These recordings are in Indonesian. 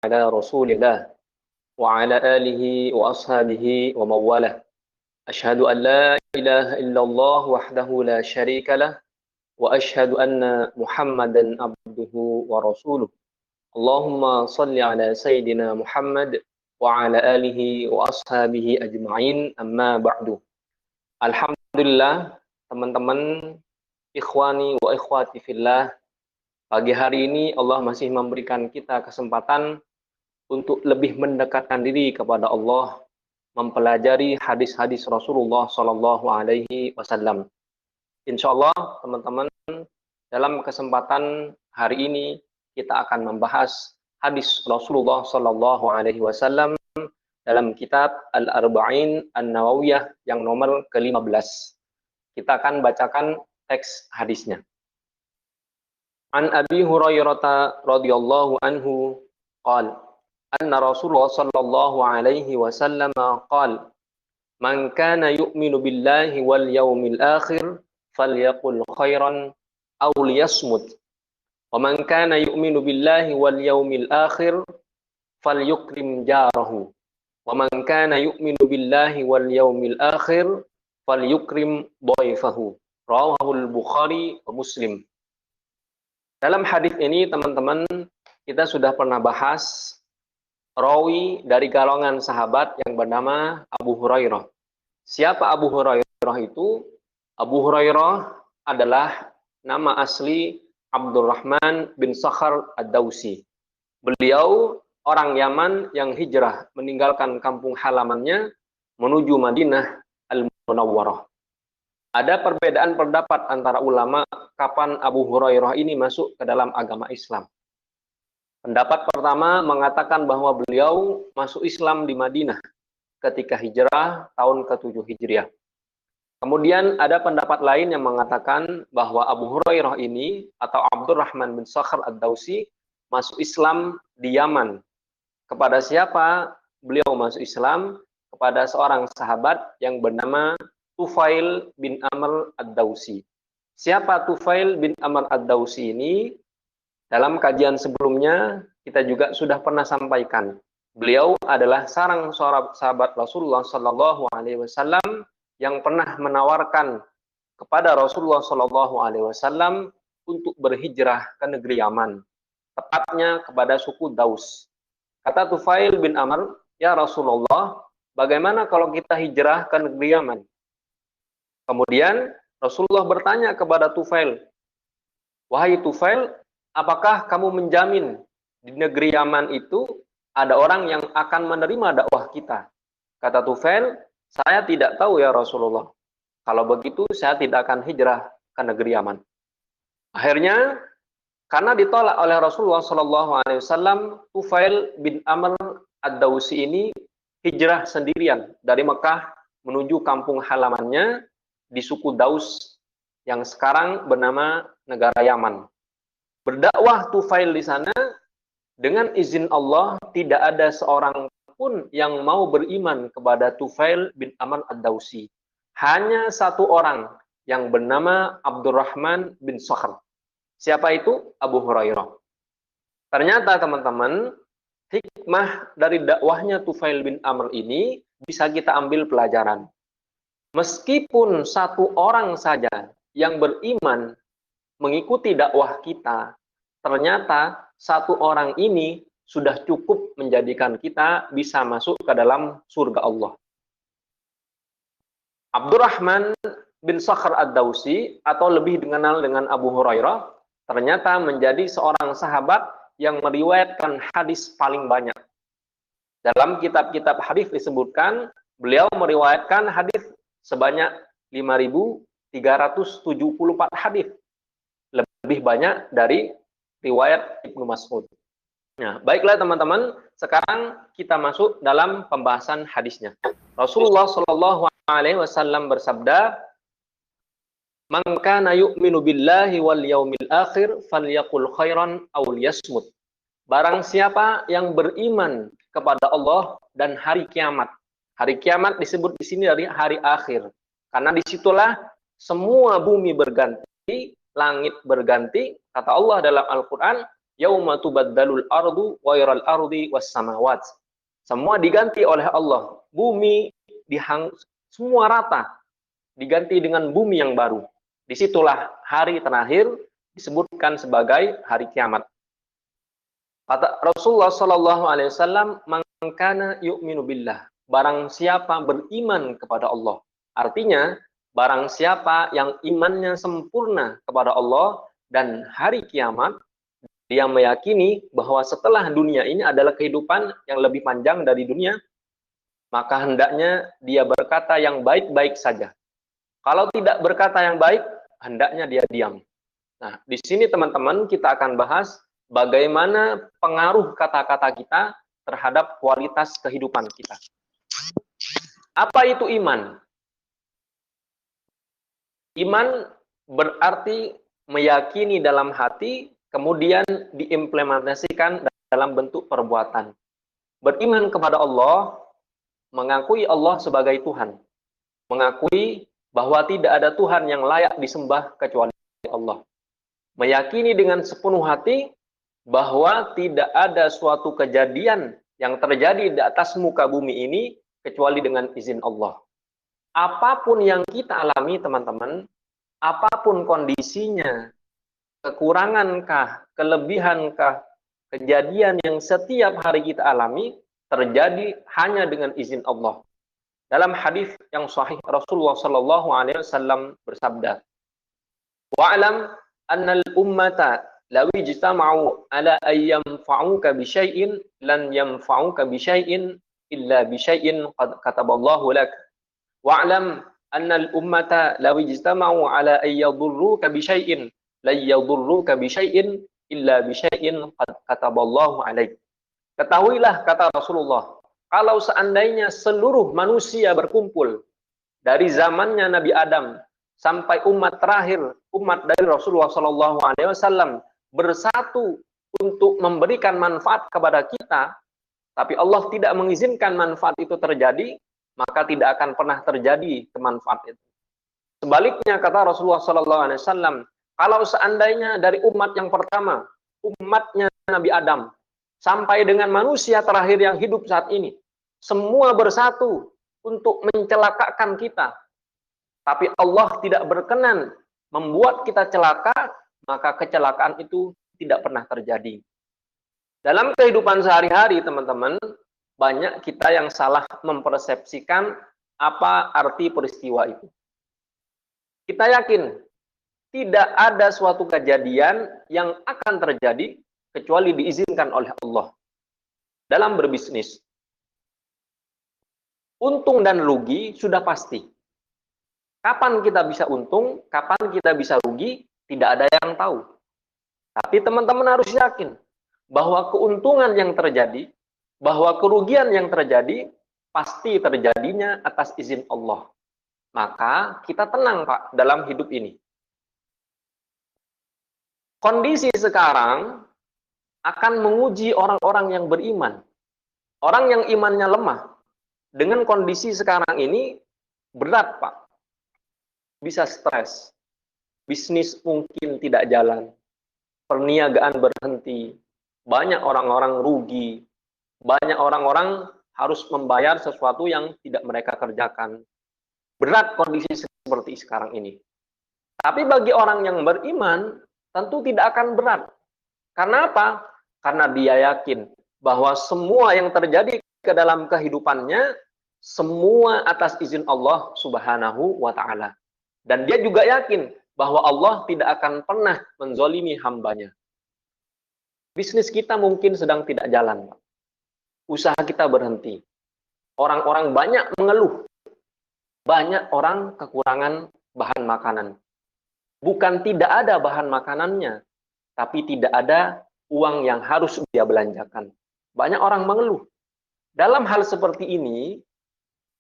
على رسول الله وعلى آله وأصحابه ومن والاه أشهد أن لا إله إلا الله وحده لا شريك له وأشهد أن محمدا عبده ورسوله اللهم صل على سيدنا محمد وعلى آله وأصحابه أجمعين أما بعد. Alhamdulillah, teman-teman, ikhwani wa ikhwati fillah, pagi hari ini Allah masih memberikan kita kesempatan untuk lebih mendekatkan diri kepada Allah, mempelajari hadis-hadis Rasulullah Sallallahu Alaihi Wasallam. Insya Allah, teman-teman, dalam kesempatan hari ini kita akan membahas hadis Rasulullah Sallallahu Alaihi Wasallam dalam kitab Al-Arba'in An-Nawawiyah yang nomor ke-15. Kita akan bacakan teks hadisnya. An Abi Hurairah radhiyallahu anhu qala anna Rasulullah sallallahu alaihi wasallam qala man kana yu'minu billahi wal yawmil akhir falyaqul khairan aw liyasmut wa man kana yu'minu billahi wal yawmil akhir falyukrim jarahu wa man kana yu'minu billahi wal yawmil akhir falyukrim dhaifahu. Rawahul Bukhari wa Muslim. Dalam hadis ini, teman-teman, kita sudah pernah bahas rawi dari golongan sahabat yang bernama Abu Hurairah. Siapa Abu Hurairah itu? Abu Hurairah adalah nama asli Abdurrahman bin Sakhar Ad-Dawsi. Beliau orang Yaman yang hijrah meninggalkan kampung halamannya menuju Madinah Al-Munawwarah. Ada perbedaan pendapat antara ulama kapan Abu Hurairah ini masuk ke dalam agama Islam. Pendapat pertama mengatakan bahwa beliau masuk Islam di Madinah ketika hijrah tahun ke-7 Hijriah. Kemudian ada pendapat lain yang mengatakan bahwa Abu Hurairah ini atau Abdurrahman bin Sakhar Ad-Dawsi masuk Islam di Yaman. Kepada siapa beliau masuk Islam? Kepada seorang sahabat yang bernama Tufail bin Amr Ad-Dawsi. Siapa Tufail bin Amr Ad-Dawsi ini? Dalam kajian sebelumnya kita juga sudah pernah sampaikan. Beliau adalah seorang sahabat Rasulullah Sallallahu Alaihi Wasallam yang pernah menawarkan kepada Rasulullah Sallallahu Alaihi Wasallam untuk berhijrah ke negeri Yaman, tepatnya kepada suku Daus. Kata Tufail bin Amr, ya Rasulullah, bagaimana kalau kita hijrah ke negeri Yaman? Kemudian Rasulullah bertanya kepada Tufail, wahai Tufail, apakah kamu menjamin di negeri Yaman itu ada orang yang akan menerima dakwah kita? Kata Tufail, saya tidak tahu ya Rasulullah. Kalau begitu saya tidak akan hijrah ke negeri Yaman. Akhirnya karena ditolak oleh Rasulullah SAW, Tufail bin Amr Ad-Dawsi ini hijrah sendirian dari Mekah menuju kampung halamannya di suku Daus yang sekarang bernama negara Yaman. Berdakwah Tufail di sana dengan izin Allah, tidak ada seorang pun yang mau beriman kepada Tufail bin Amr Ad-Dawsi. Hanya satu orang yang bernama Abdurrahman bin Sakhar. Siapa itu? Abu Hurairah. Ternyata teman-teman, hikmah dari dakwahnya Tufail bin Amr ini bisa kita ambil pelajaran. Meskipun satu orang saja yang beriman mengikuti dakwah kita, ternyata satu orang ini sudah cukup menjadikan kita bisa masuk ke dalam surga Allah. Abdurrahman bin Sakhar Ad-Dawsi atau lebih dikenal dengan Abu Hurairah ternyata menjadi seorang sahabat yang meriwayatkan hadis paling banyak. Dalam kitab-kitab hadis disebutkan beliau meriwayatkan hadis sebanyak 5.374 hadis, lebih banyak dari riwayat Ibnu Mas'ud. Nah, baiklah teman-teman, sekarang kita masuk dalam pembahasan hadisnya. Rasulullah Shallallahu Alaihi Wasallam bersabda, "Man kana yu'minu billahi wal yaumil akhir falyaqul khairan aw liyasmut." Barang siapa yang beriman kepada Allah dan hari kiamat. Hari kiamat disebut di sini dari hari akhir. Karena disitulah semua bumi berganti, langit berganti. Kata Allah dalam Al-Quran, yauma tubaddalul ardu ghairal ardi was samawat. Semua diganti oleh Allah. Bumi semua rata, diganti dengan bumi yang baru. Disitulah hari terakhir disebutkan sebagai hari kiamat. Kata Rasulullah Sallallahu Alaihi Wasallam, "Man kana yu'minu billah." Barang siapa beriman kepada Allah. Artinya, barang siapa yang imannya sempurna kepada Allah dan hari kiamat, dia meyakini bahwa setelah dunia ini adalah kehidupan yang lebih panjang dari dunia, maka hendaknya dia berkata yang baik-baik saja. Kalau tidak berkata yang baik, hendaknya dia diam. Nah, di sini teman-teman kita akan bahas bagaimana pengaruh kata-kata kita terhadap kualitas kehidupan kita. Apa itu iman? Iman berarti meyakini dalam hati, kemudian diimplementasikan dalam bentuk perbuatan. Beriman kepada Allah, mengakui Allah sebagai Tuhan. Mengakui bahwa tidak ada Tuhan yang layak disembah kecuali Allah. Meyakini dengan sepenuh hati bahwa tidak ada suatu kejadian yang terjadi di atas muka bumi ini kecuali dengan izin Allah. Apapun yang kita alami, teman-teman, apapun kondisinya, kekurangankah, kelebihankah, kejadian yang setiap hari kita alami, terjadi hanya dengan izin Allah. Dalam hadis yang sahih, Rasulullah Sallallahu Alaihi Wasallam bersabda, "Wa'lam annal ummata law ijtama'u ala an yanfa'uka bi syai'in lan yanfa'uka bi syai'in illa bi syai'in qad kataballahu lak. Wa'lam annal ummata law ijtama'u ala an yadurruka bi syai'in lan yadurruka bi syai'in illa bi syai'in qad kataballahu alaik." Ketahuilah, kata Rasulullah, kalau seandainya seluruh manusia berkumpul dari zamannya Nabi Adam sampai umat terakhir, umat dari Rasulullah Sallallahu Alaihi Wasallam bersatu untuk memberikan manfaat kepada kita, tapi Allah tidak mengizinkan manfaat itu terjadi, maka tidak akan pernah terjadi kemanfaat itu. Sebaliknya, kata Rasulullah Sallallahu Alaihi Wasallam, kalau seandainya dari umat yang pertama, umatnya Nabi Adam, sampai dengan manusia terakhir yang hidup saat ini, semua bersatu untuk mencelakakan kita, tapi Allah tidak berkenan membuat kita celaka, maka kecelakaan itu tidak pernah terjadi. Dalam kehidupan sehari-hari, teman-teman, banyak kita yang salah mempersepsikan apa arti peristiwa itu. Kita yakin tidak ada suatu kejadian yang akan terjadi kecuali diizinkan oleh Allah. Dalam berbisnis, untung dan rugi sudah pasti. Kapan kita bisa untung, kapan kita bisa rugi, tidak ada yang tahu. Tapi teman-teman harus yakin bahwa keuntungan yang terjadi, bahwa kerugian yang terjadi, pasti terjadinya atas izin Allah. Maka kita tenang, Pak, dalam hidup ini. Kondisi sekarang akan menguji orang-orang yang beriman. Orang yang imannya lemah, dengan kondisi sekarang ini berat, Pak. Bisa stres, bisnis mungkin tidak jalan, perniagaan berhenti, banyak orang-orang rugi, banyak orang-orang harus membayar sesuatu yang tidak mereka kerjakan. Berat kondisi seperti sekarang ini. Tapi bagi orang yang beriman, tentu tidak akan berat. Karena apa? Karena dia yakin bahwa semua yang terjadi ke dalam kehidupannya, semua atas izin Allah Subhanahu wa Ta'ala. Dan dia juga yakin bahwa Allah tidak akan pernah menzolimi hambanya. Bisnis kita mungkin sedang tidak jalan, Pak. Usaha kita berhenti. Orang-orang banyak mengeluh. Banyak orang kekurangan bahan makanan. Bukan tidak ada bahan makanannya, tapi tidak ada uang yang harus dia belanjakan. Banyak orang mengeluh. Dalam hal seperti ini,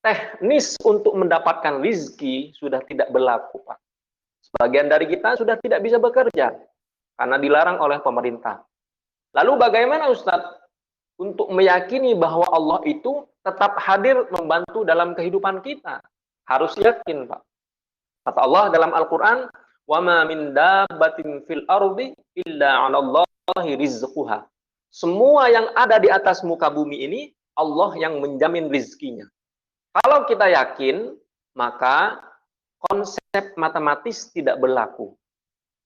teknis untuk mendapatkan rezeki sudah tidak berlaku, Pak. Sebagian dari kita sudah tidak bisa bekerja karena dilarang oleh pemerintah. Lalu bagaimana, Ustadz, untuk meyakini bahwa Allah itu tetap hadir membantu dalam kehidupan kita? Harus yakin, Pak. Kata Allah dalam Al-Quran, وَمَا مِنْ دَابَّةٍ فِي الْأَرْضِ إِلَّا عَلَى اللَّهِ Allahi rizquha. Semua yang ada di atas muka bumi ini, Allah yang menjamin rizkinya. Kalau kita yakin, maka konsep matematis tidak berlaku.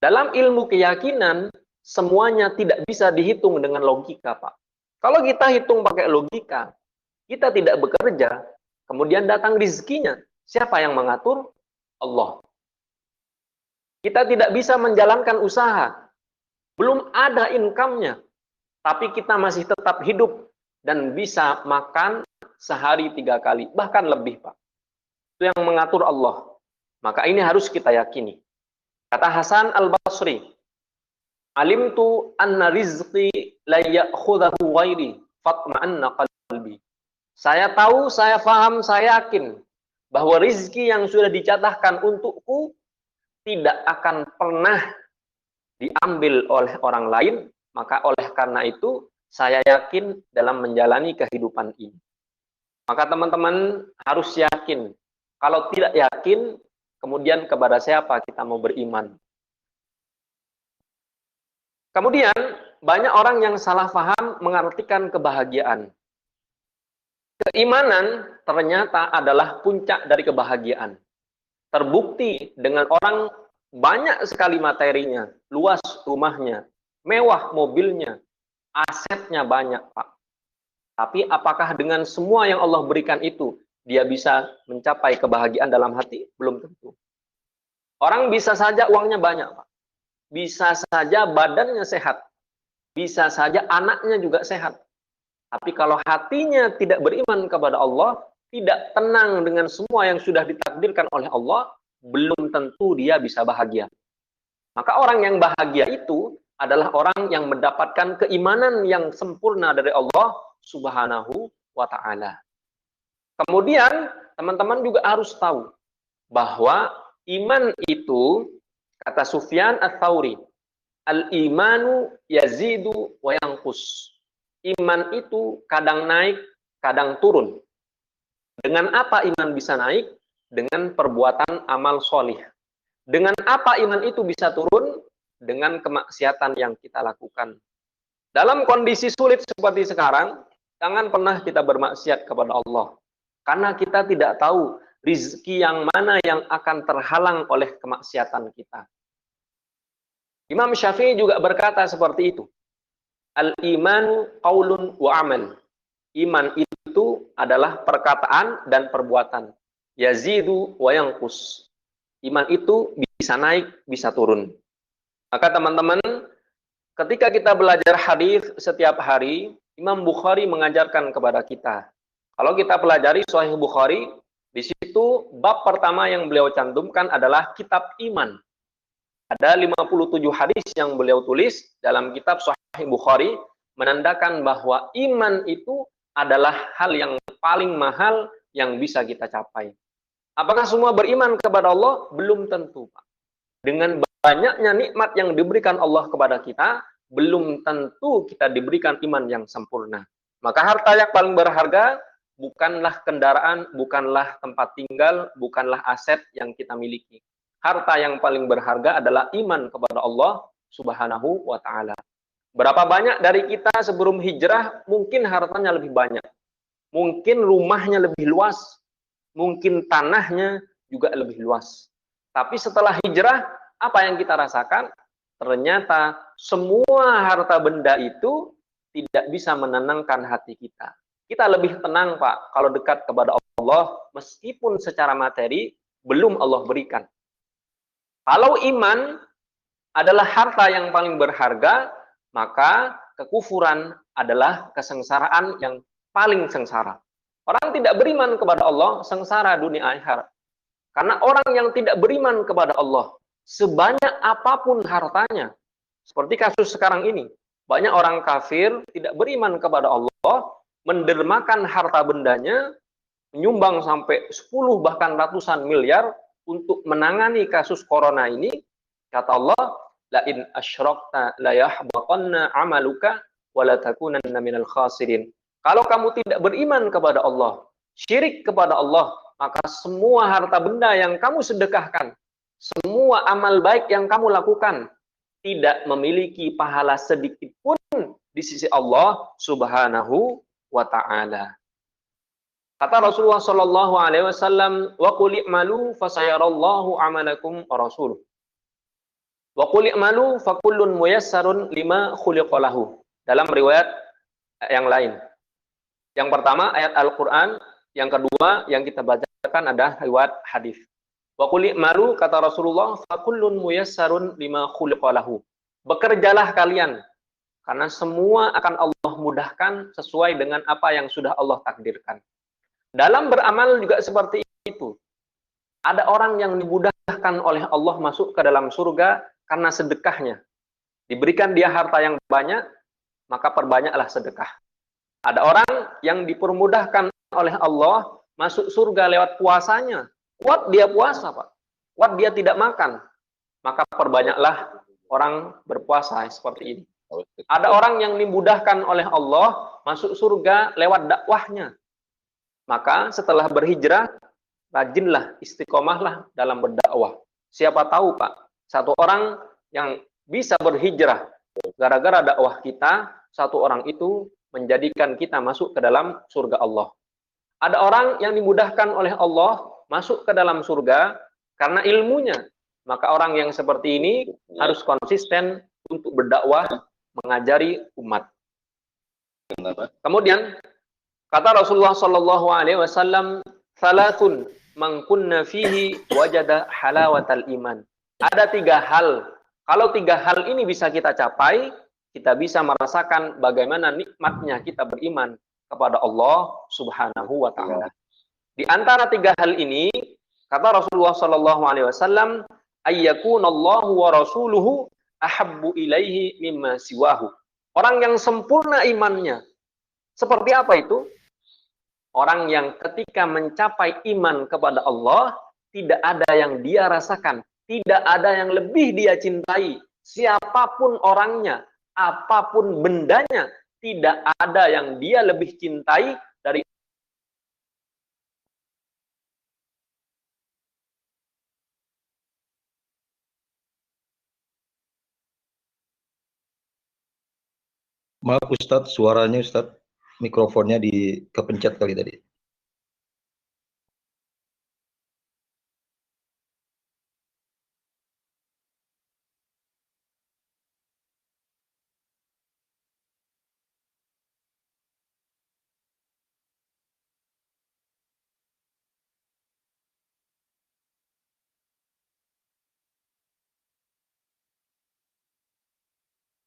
Dalam ilmu keyakinan, semuanya tidak bisa dihitung dengan logika, Pak. Kalau kita hitung pakai logika, kita tidak bekerja, kemudian datang rizkinya. Siapa yang mengatur? Allah. Kita tidak bisa menjalankan usaha. Belum ada income-nya. Tapi kita masih tetap hidup dan bisa makan sehari 3 kali. Bahkan lebih, Pak. Itu yang mengatur Allah. Maka ini harus kita yakini. Kata Hasan Al-Basri, alimtu anna rizqi la ya'khudhahu ghairi fatma'anna qalbi. Saya tahu, saya paham, saya yakin bahwa rizki yang sudah dicatatkan untukku tidak akan pernah diambil oleh orang lain, maka oleh karena itu saya yakin dalam menjalani kehidupan ini. Maka teman-teman harus yakin. Kalau tidak yakin, kemudian kepada siapa kita mau beriman? Kemudian banyak orang yang salah paham mengartikan kebahagiaan. Keimanan ternyata adalah puncak dari kebahagiaan. Terbukti dengan orang banyak sekali materinya, luas rumahnya, mewah mobilnya, asetnya banyak, Pak. Tapi apakah dengan semua yang Allah berikan itu, dia bisa mencapai kebahagiaan dalam hati? Belum tentu. Orang bisa saja uangnya banyak, Pak. Bisa saja badannya sehat. Bisa saja anaknya juga sehat. Tapi kalau hatinya tidak beriman kepada Allah, tidak tenang dengan semua yang sudah ditakdirkan oleh Allah, belum tentu dia bisa bahagia. Maka orang yang bahagia itu adalah orang yang mendapatkan keimanan yang sempurna dari Allah Subhanahu wa Ta'ala. Kemudian, teman-teman juga harus tahu bahwa iman itu, kata Sufyan Ats-Tsauri, al-imanu yazidu wa yanqus. Iman itu kadang naik, kadang turun. Dengan apa iman bisa naik? Dengan perbuatan amal solih. Dengan apa iman itu bisa turun? Dengan kemaksiatan yang kita lakukan. Dalam kondisi sulit seperti sekarang, jangan pernah kita bermaksiat kepada Allah. Karena kita tidak tahu rizki yang mana yang akan terhalang oleh kemaksiatan kita. Imam Syafi'i juga berkata seperti itu. Al-imanu qaulun wa amal. Iman itu adalah perkataan dan perbuatan. Yazidu wa yanqus. Iman itu bisa naik, bisa turun. Maka teman-teman, ketika kita belajar hadis setiap hari, Imam Bukhari mengajarkan kepada kita. Kalau kita pelajari Sahih Bukhari, di situ bab pertama yang beliau cantumkan adalah kitab iman. Ada 57 hadis yang beliau tulis dalam kitab Sahih Bukhari, menandakan bahwa iman itu adalah hal yang paling mahal yang bisa kita capai. Apakah semua beriman kepada Allah? Belum tentu, Pak. Dengan banyaknya nikmat yang diberikan Allah kepada kita, belum tentu kita diberikan iman yang sempurna. Maka harta yang paling berharga bukanlah kendaraan, bukanlah tempat tinggal, bukanlah aset yang kita miliki. Harta yang paling berharga adalah iman kepada Allah Subhanahu wa Ta'ala. Berapa banyak dari kita sebelum hijrah mungkin hartanya lebih banyak, mungkin rumahnya lebih luas, mungkin tanahnya juga lebih luas. Tapi setelah hijrah, apa yang kita rasakan? Ternyata semua harta benda itu tidak bisa menenangkan hati kita. Kita lebih tenang, Pak, kalau dekat kepada Allah, meskipun secara materi belum Allah berikan. Kalau iman adalah harta yang paling berharga, maka kekufuran adalah kesengsaraan yang paling sengsara. Orang tidak beriman kepada Allah, sengsara dunia akhirat. Karena orang yang tidak beriman kepada Allah, sebanyak apapun hartanya, seperti kasus sekarang ini, banyak orang kafir tidak beriman kepada Allah, mendermakan harta bendanya, menyumbang sampai 10 bahkan ratusan miliar untuk menangani kasus corona ini. Kata Allah, la in asyrakta la yahbatanna amaluka wa la takunanna minal khasirin. Kalau kamu tidak beriman kepada Allah, syirik kepada Allah, maka semua harta benda yang kamu sedekahkan, semua amal baik yang kamu lakukan, tidak memiliki pahala sedikit pun di sisi Allah Subhanahu wa taala. Kata Rasulullah sallallahu alaihi wasallam, "Wa qul i'malu fasayarallahu 'amalakum wa rasuluh. Wa qul i'malu fakullun muyassarun lima khuliqa lahu." Dalam riwayat yang lain. Yang pertama ayat Al-Qur'an, yang kedua yang kita bacakan adalah riwayat hadis. Wa qul i'malu, kata Rasulullah, fakullun muyassarun lima khuliqa lahu. Bekerjalah kalian karena semua akan Allah mudahkan sesuai dengan apa yang sudah Allah takdirkan. Dalam beramal juga seperti itu. Ada orang yang dimudahkan oleh Allah masuk ke dalam surga karena sedekahnya. Diberikan dia harta yang banyak, maka perbanyaklah sedekah. Ada orang yang dipermudahkan oleh Allah masuk surga lewat puasanya. Kuat dia puasa, Pak. Kuat dia tidak makan. Maka perbanyaklah orang berpuasa seperti ini. Ada orang yang dimudahkan oleh Allah masuk surga lewat dakwahnya. Maka setelah berhijrah, rajinlah, istiqomahlah dalam berdakwah. Siapa tahu, Pak, satu orang yang bisa berhijrah gara-gara dakwah kita, satu orang itu menjadikan kita masuk ke dalam surga Allah. Ada orang yang dimudahkan oleh Allah masuk ke dalam surga karena ilmunya. Maka orang yang seperti ini harus konsisten untuk berdakwah, mengajari umat. Kemudian kata Rasulullah sallallahu alaihi wasallam, "Thalathun man kunna fihi wajada halawatal iman." Ada 3 hal. Kalau 3 hal ini bisa kita capai, kita bisa merasakan bagaimana nikmatnya kita beriman kepada Allah Subhanahu wa taala. Di antara 3 hal ini, kata Rasulullah sallallahu alaihi wasallam, "Ayyakunallahu wa rasuluhu ahabbu ilaihi mimma siwahu." Orang yang sempurna imannya. Seperti apa itu? Orang yang ketika mencapai iman kepada Allah, tidak ada yang dia rasakan, tidak ada yang lebih dia cintai. Siapapun orangnya, apapun bendanya, tidak ada yang dia lebih cintai dari Maaf Ustadz, suaranya Ustadz, mikrofonnya kepencet kali tadi.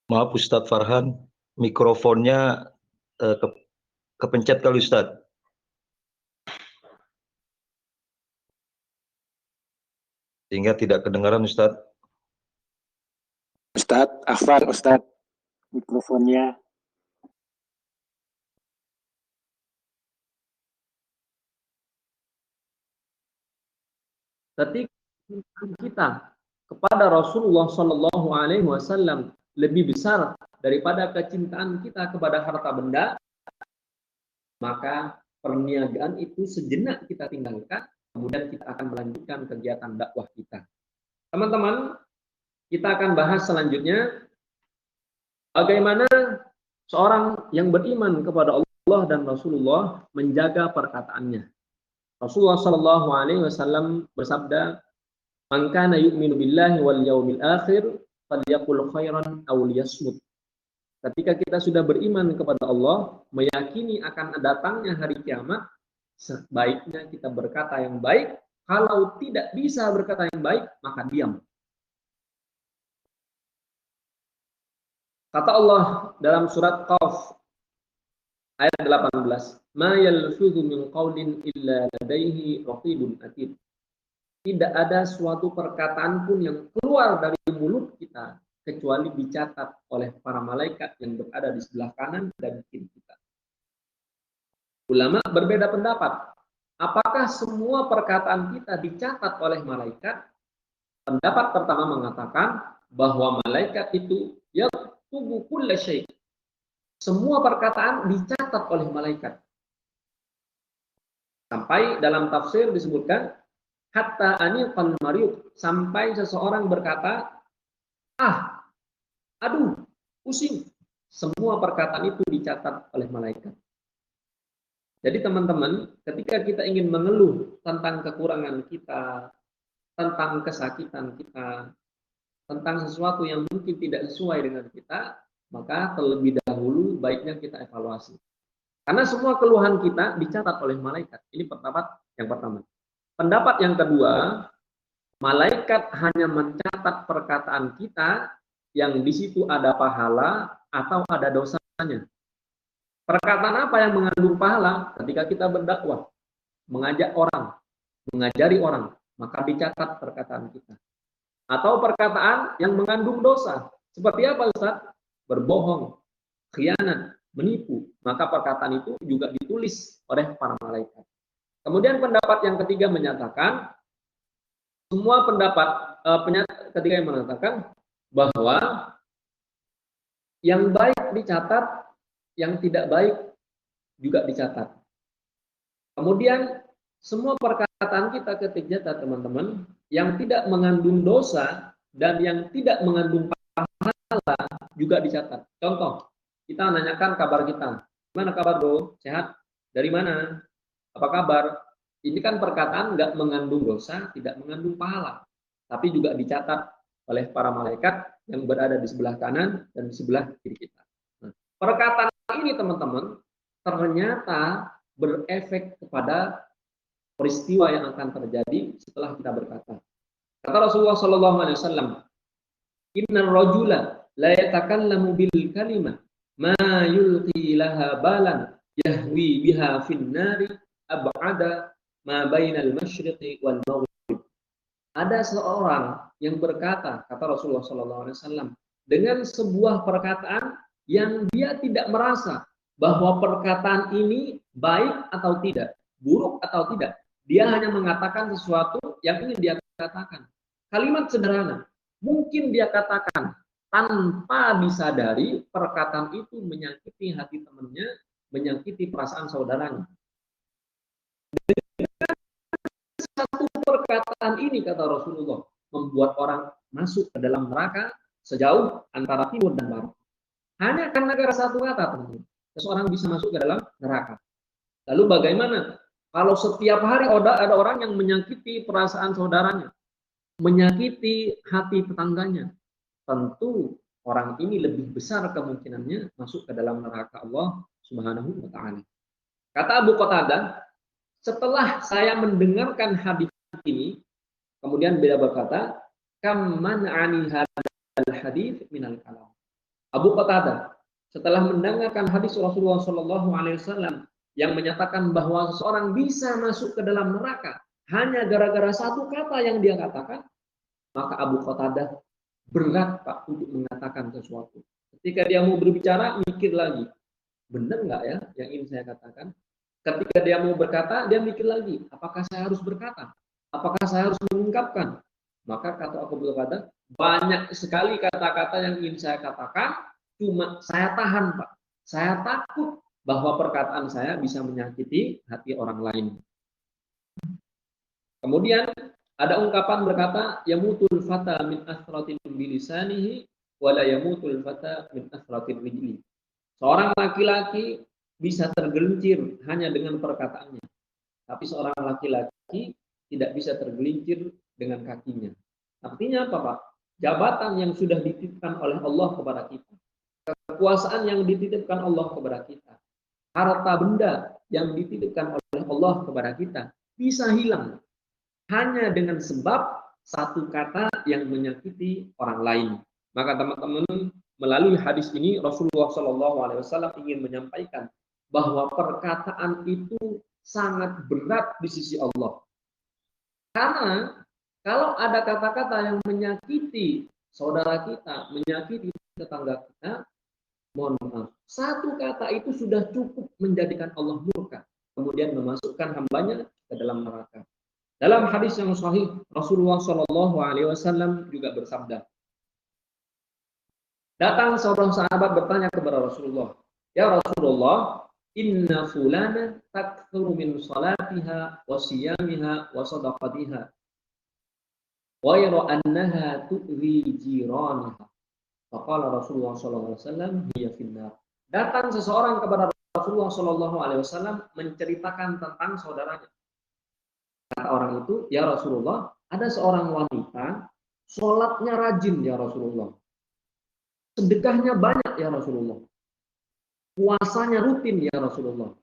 Maaf Ustadz Farhan, mikrofonnya kepencet kali Ustadz. Sehingga tidak kedengaran Ustadz. Ustadz, Afwan Ustadz, mikrofonnya. ketika kita kepada Rasulullah Shallallahu Alaihi Wasallam lebih besar daripada kecintaan kita kepada harta benda, maka perniagaan itu sejenak kita tinggalkan, kemudian kita akan melanjutkan kegiatan dakwah kita. Teman-teman, kita akan bahas selanjutnya bagaimana seorang yang beriman kepada Allah dan Rasulullah menjaga perkataannya. Rasulullah Shallallahu Alaihi Wasallam bersabda, "Man kana yu'minu billahi wal yaumil akhir, falyaqul khairan aw liyasmut." Ketika kita sudah beriman kepada Allah, meyakini akan datangnya hari kiamat, sebaiknya kita berkata yang baik. Kalau tidak bisa berkata yang baik, maka diam. Kata Allah dalam surat Qaf ayat 18, "Ma yalfidhu min qawlin illa ladaihi raqibun atid." Tidak ada suatu perkataan pun yang keluar dari mulut kita kecuali dicatat oleh para malaikat yang berada di sebelah kanan dan kiri kita. Ulama berbeda pendapat. Apakah semua perkataan kita dicatat oleh malaikat? Pendapat pertama mengatakan bahwa malaikat itu yaktubu kulla syai'. Semua perkataan dicatat oleh malaikat. Sampai dalam tafsir disebutkan hatta aniqal mariq, sampai seseorang berkata, Aduh, pusing. Semua perkataan itu dicatat oleh malaikat. Jadi teman-teman, ketika kita ingin mengeluh tentang kekurangan kita, tentang kesakitan kita, tentang sesuatu yang mungkin tidak sesuai dengan kita, maka terlebih dahulu baiknya kita evaluasi. Karena semua keluhan kita dicatat oleh malaikat. Ini pendapat yang pertama. Pendapat yang kedua, malaikat hanya mencatat perkataan kita yang di situ ada pahala atau ada dosanya. Perkataan apa yang mengandung pahala? Ketika kita berdakwah, mengajak orang, mengajari orang, maka dicatat perkataan kita. Atau perkataan yang mengandung dosa. Seperti apa, Ustaz? Berbohong, khianat, menipu. Maka perkataan itu juga ditulis oleh para malaikat. Kemudian pendapat yang ketiga menyatakan, semua pendapat ketiga yang mengatakan bahwa yang baik dicatat, yang tidak baik juga dicatat. Kemudian semua perkataan kita ketika teman-teman yang tidak mengandung dosa dan yang tidak mengandung pahala juga dicatat. Contoh, kita nanyakan kabar kita. Gimana kabar, bro? Sehat? Dari mana? Apa kabar? Ini kan perkataan nggak mengandung dosa, tidak mengandung pahala. Tapi juga dicatat oleh para malaikat yang berada di sebelah kanan dan di sebelah kiri kita. Nah, perkataan ini teman-teman ternyata berefek kepada peristiwa yang akan terjadi setelah kita berkata. Kata Rasulullah SAW, Innar rajula la yatakallamu bil kalimah ma yulqi laha balan yahwi biha fin nari ab'ada ma bainal masyriqi wal maghrib. Ada seorang yang berkata, kata Rasulullah SAW, dengan sebuah perkataan yang dia tidak merasa bahwa perkataan ini baik atau tidak, buruk atau tidak. Dia hanya mengatakan sesuatu yang ingin dia katakan. Kalimat sederhana, mungkin dia katakan tanpa disadari perkataan itu menyakiti hati temannya, menyakiti perasaan saudaranya. Satu perkataan ini, kata Rasulullah, membuat orang masuk ke dalam neraka sejauh antara timur dan barat. Hanya karena satu kata, teman-teman, seseorang bisa masuk ke dalam neraka. Lalu bagaimana kalau setiap hari ada orang yang menyakiti perasaan saudaranya, menyakiti hati tetangganya? Tentu orang ini lebih besar kemungkinannya masuk ke dalam neraka Allah Subhanahu wa taala. Kata Abu Qatadah, setelah saya mendengarkan hadis ini, kemudian beliau berkata, kam man'ani hadzal hadits minal kalam. Abu Qatadah setelah mendengarkan hadis Rasulullah SAW yang menyatakan bahwa seseorang bisa masuk ke dalam neraka hanya gara-gara satu kata yang dia katakan, maka Abu Qatadah berat, Pak, untuk mengatakan sesuatu. Ketika dia mau berbicara, mikir lagi, benar nggak ya yang ingin saya katakan? Ketika dia mau berkata, dia mikir lagi, apakah saya harus berkata? Apakah saya harus mengungkapkan? Maka kata Abu Qatadah, banyak sekali kata-kata yang ingin saya katakan, cuma saya tahan, Pak. Saya takut bahwa perkataan saya bisa menyakiti hati orang lain. Kemudian ada ungkapan berkata, yamutul fata min asratin bilisanihi wala yamutul fata min asratin rijli. Seorang laki-laki bisa tergelincir hanya dengan perkataannya, tapi seorang laki-laki tidak bisa tergelincir dengan kakinya. Artinya apa, Pak? Jabatan yang sudah dititipkan oleh Allah kepada kita, kekuasaan yang dititipkan Allah kepada kita, harta benda yang dititipkan oleh Allah kepada kita bisa hilang hanya dengan sebab satu kata yang menyakiti orang lain. Maka teman-teman, melalui hadis ini Rasulullah SAW ingin menyampaikan bahwa perkataan itu sangat berat di sisi Allah. Karena kalau ada kata-kata yang menyakiti saudara kita, menyakiti tetangga kita, mohon maaf, satu kata itu sudah cukup menjadikan Allah murka, kemudian memasukkan hambanya ke dalam neraka. Dalam hadis yang sahih, Rasulullah SAW juga bersabda, datang seorang sahabat bertanya kepada Rasulullah, ya Rasulullah, inna fulana takthuru min salatiha wa siyamiha wa sadaqatiha wa yara annaha tu'zi jiranaha. Faqala Rasulullah sallallahu alaihi wasallam hiya finnar. Datang seseorang kepada Rasulullah sallallahu alaihi wasallam menceritakan tentang saudaranya. Kata orang itu, ya Rasulullah, ada seorang wanita, sholatnya rajin ya Rasulullah. Sedekahnya banyak ya Rasulullah. Puasanya rutin ya Rasulullah.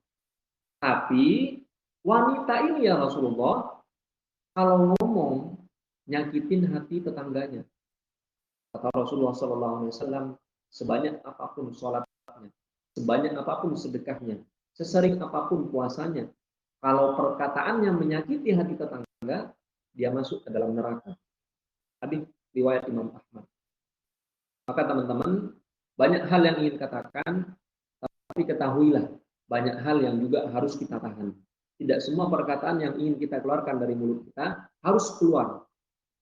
Tapi wanita ini ya Rasulullah, kalau ngomong nyakitin hati tetangganya. Kata Rasulullah SAW, sebanyak apapun sholatnya, sebanyak apapun sedekahnya, sesering apapun puasanya, kalau perkataannya menyakiti hati tetangga, dia masuk ke dalam neraka. Hadis riwayat Imam Ahmad. Maka teman-teman, banyak hal yang ingin katakan, tapi ketahuilah, banyak hal yang juga harus kita tahan. Tidak semua perkataan yang ingin kita keluarkan dari mulut kita harus keluar.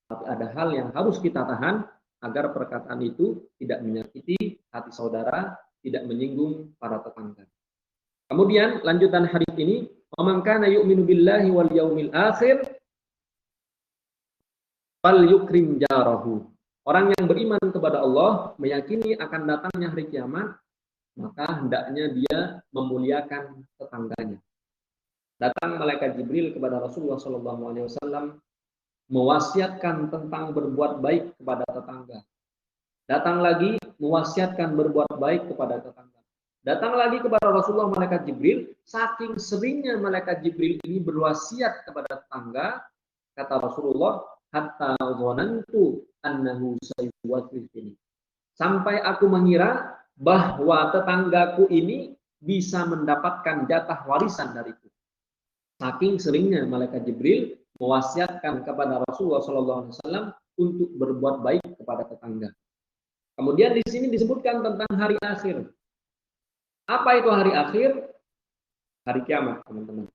Tapi ada hal yang harus kita tahan agar perkataan itu tidak menyakiti hati saudara, tidak menyinggung para tetangga. Kemudian lanjutan hadis ini, "Man kana yu'minu billahi wal yaumil akhir fal yukrim jarahu." Orang yang beriman kepada Allah, meyakini akan datangnya hari kiamat, maka hendaknya dia memuliakan tetangganya. Datang malaikat Jibril kepada Rasulullah SAW mewasiatkan tentang berbuat baik kepada tetangga. Datang lagi mewasiatkan berbuat baik kepada tetangga. Datang lagi kepada Rasulullah malaikat Jibril, saking seringnya malaikat Jibril ini berwasiat kepada tetangga, kata Rasulullah, hatta dhanantu annahu sayuwaswis, sampai aku mengira bahwa tetanggaku ini bisa mendapatkan jatah warisan dariku. Saking seringnya malaikat Jibril mewasiatkan kepada Rasulullah SAW untuk berbuat baik kepada tetangga. Kemudian di sini disebutkan tentang hari akhir. Apa itu hari akhir? Hari kiamat, teman-teman.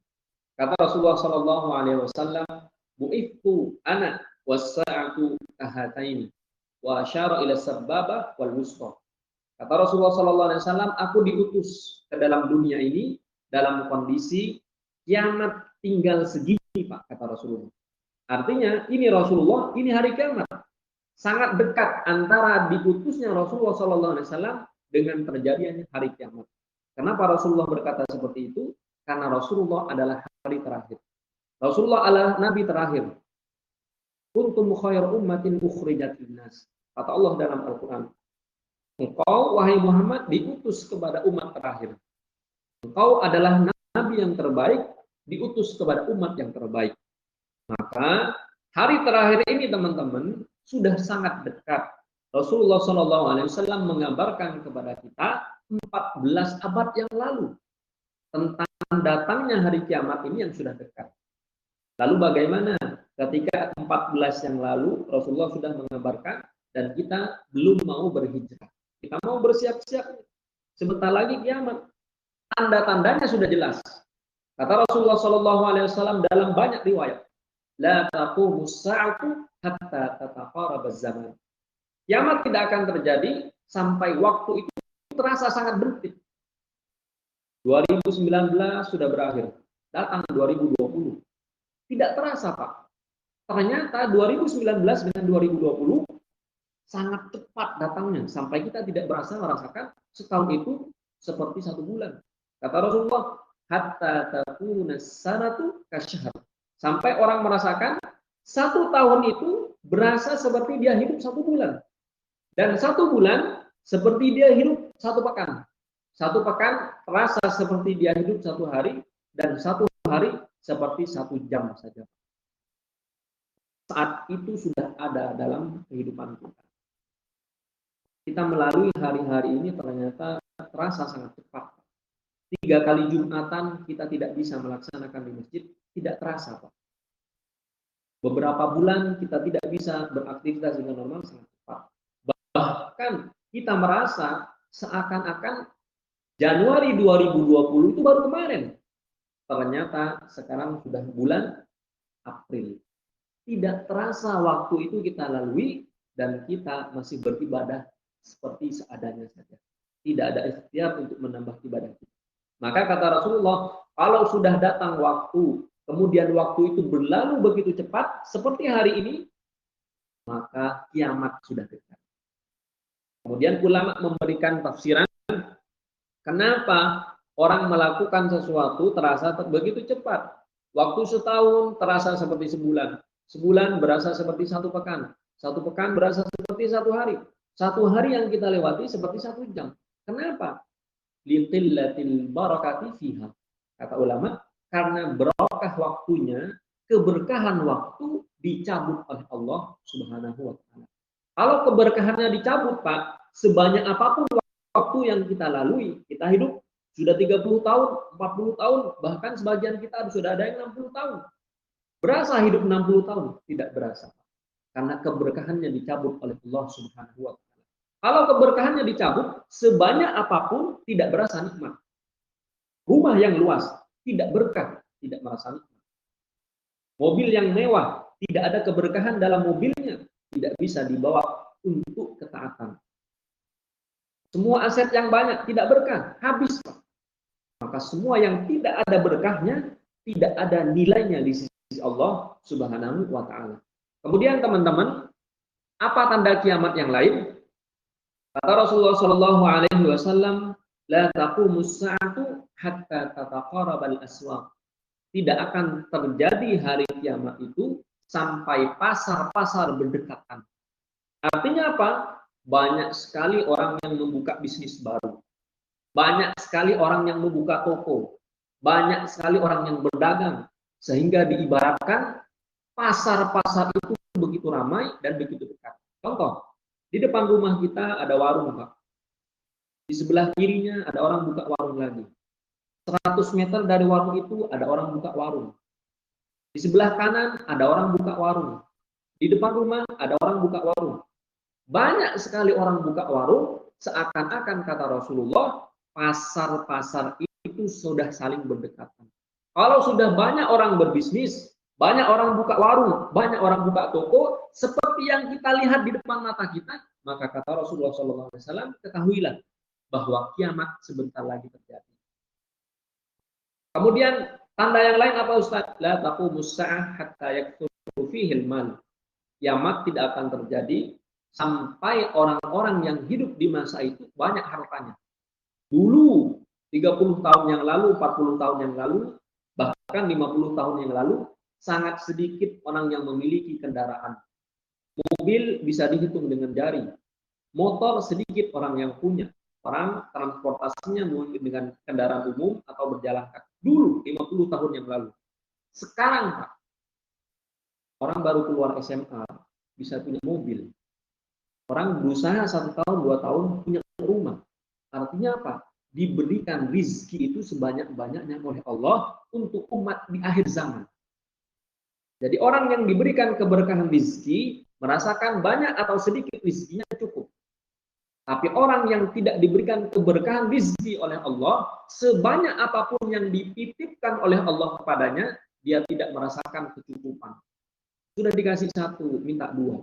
Kata Rasulullah SAW, bu'ithu ana was-sa'atu kahataini wa asyara ila sababa wal wusta. Kata Rasulullah SAW, aku diutus ke dalam dunia ini dalam kondisi kiamat tinggal segini, Pak, kata Rasulullah. Artinya ini Rasulullah, ini hari kiamat. Sangat dekat antara diutusnya Rasulullah SAW dengan terjadinya hari kiamat. Kenapa Rasulullah berkata seperti itu? Karena Rasulullah adalah hari terakhir. Rasulullah adalah nabi terakhir. Kuntum khairu ummatin ukhrijat linnas. Kata Allah dalam Al-Quran. Engkau, wahai Muhammad, diutus kepada umat terakhir. Engkau adalah nabi yang terbaik, diutus kepada umat yang terbaik. Maka hari terakhir ini, teman-teman, sudah sangat dekat. Rasulullah SAW mengabarkan kepada kita 14 abad yang lalu tentang datangnya hari kiamat ini yang sudah dekat. Lalu bagaimana ketika 14 yang lalu Rasulullah sudah mengabarkan dan kita belum mau berhijrah? Kita mau bersiap-siap, sebentar lagi kiamat. Tanda-tandanya sudah jelas. Kata Rasulullah SAW dalam banyak riwayat, la taqumus sa'atu hatta tataqarabaz zaman. Kiamat tidak akan terjadi sampai waktu itu terasa sangat berdetik. 2019 sudah berakhir, datang 2020. Tidak terasa, Pak. Ternyata 2019 dengan 2020 sangat cepat datangnya, sampai kita tidak merasakan setahun itu seperti 1 bulan. Kata Rasulullah, hatta takuna sanatu kasyahr. Sampai orang merasakan 1 tahun itu berasa seperti dia hidup 1 bulan. Dan 1 bulan seperti dia hidup 1 pekan. 1 pekan terasa seperti dia hidup 1 hari, dan 1 hari seperti 1 jam saja. Saat itu sudah ada dalam kehidupan kita. Kita melalui hari-hari ini ternyata terasa sangat cepat. 3 kali Jumatan kita tidak bisa melaksanakan di masjid, tidak terasa, Pak. Beberapa bulan kita tidak bisa beraktivitas dengan normal, sangat cepat. Bahkan kita merasa seakan-akan Januari 2020 itu baru kemarin. Ternyata sekarang sudah bulan April. Tidak terasa waktu itu kita lalui dan kita masih beribadah seperti seadanya saja. Tidak ada ikhtiar untuk menambah ibadah kita. Maka kata Rasulullah, kalau sudah datang waktu, kemudian waktu itu berlalu begitu cepat, seperti hari ini, maka kiamat sudah dekat. Kemudian ulama memberikan tafsiran kenapa orang melakukan sesuatu terasa begitu cepat. Waktu setahun terasa seperti sebulan. Sebulan berasa seperti satu pekan. Satu pekan berasa seperti satu hari. Satu hari yang kita lewati seperti 1 jam. Kenapa? Liqillatil barakati fiha. Kata ulama, karena berkah waktunya, keberkahan waktu dicabut oleh Allah Subhanahu wa taala. Kalau keberkahannya dicabut, Pak, sebanyak apapun waktu yang kita lalui, kita hidup sudah 30 tahun, 40 tahun, bahkan sebagian kita sudah ada yang 60 tahun. Berasa hidup 60 tahun? Tidak berasa. Karena keberkahannya dicabut oleh Allah Subhanahu wa taala. Kalau keberkahannya dicabut, sebanyak apapun tidak berasa nikmat. Rumah yang luas, tidak berkah, tidak merasa nikmat. Mobil yang mewah, tidak ada keberkahan dalam mobilnya, tidak bisa dibawa untuk ketaatan. Semua aset yang banyak tidak berkah, habis. Maka semua yang tidak ada berkahnya, tidak ada nilainya di sisi Allah Subhanahu wa taala. Kemudian teman-teman, apa tanda kiamat yang lain? Kata Rasulullah sallallahu alaihi wasallam, la taqumus sa'atu hatta tataqarabal aswaq. Tidak akan terjadi hari kiamat itu sampai pasar-pasar berdekatan. Artinya apa? Banyak sekali orang yang membuka bisnis baru. Banyak sekali orang yang membuka toko. Banyak sekali orang yang berdagang. Sehingga diibaratkan pasar-pasar itu begitu ramai dan begitu dekat. Contoh, di depan rumah kita ada warung, Pak. Di sebelah kirinya ada orang buka warung lagi. 100 meter dari warung itu ada orang buka warung. Di sebelah kanan ada orang buka warung. Di depan rumah ada orang buka warung. Banyak sekali orang buka warung, seakan-akan kata Rasulullah, pasar-pasar itu sudah saling berdekatan. Kalau sudah banyak orang berbisnis, banyak orang buka warung, banyak orang buka toko, seperti yang kita lihat di depan mata kita, maka kata Rasulullah SAW, ketahuilah bahwa kiamat sebentar lagi terjadi. Kemudian tanda yang lain apa Ustaz? La taqumus sa'ah hatta yakthuru fihil mal. Kiamat tidak akan terjadi sampai orang-orang yang hidup di masa itu banyak hartanya. Dulu 30 tahun yang lalu, 40 tahun yang lalu, bahkan 50 tahun yang lalu, sangat sedikit orang yang memiliki kendaraan. Mobil bisa dihitung dengan jari. Motor sedikit orang yang punya. Orang transportasinya mungkin dengan kendaraan umum atau berjalan kaki. Dulu 50 tahun yang lalu. Sekarang Pak, orang baru keluar SMA bisa punya mobil. Orang berusaha 1 tahun, 2 tahun punya rumah. Artinya apa? Diberikan rizki itu sebanyak-banyaknya oleh Allah untuk umat di akhir zaman. Jadi orang yang diberikan keberkahan rizki merasakan banyak atau sedikit rizkinya cukup. Tapi orang yang tidak diberikan keberkahan rizki oleh Allah, sebanyak apapun yang dititipkan oleh Allah kepadanya, dia tidak merasakan kecukupan. Sudah dikasih 1, minta 2.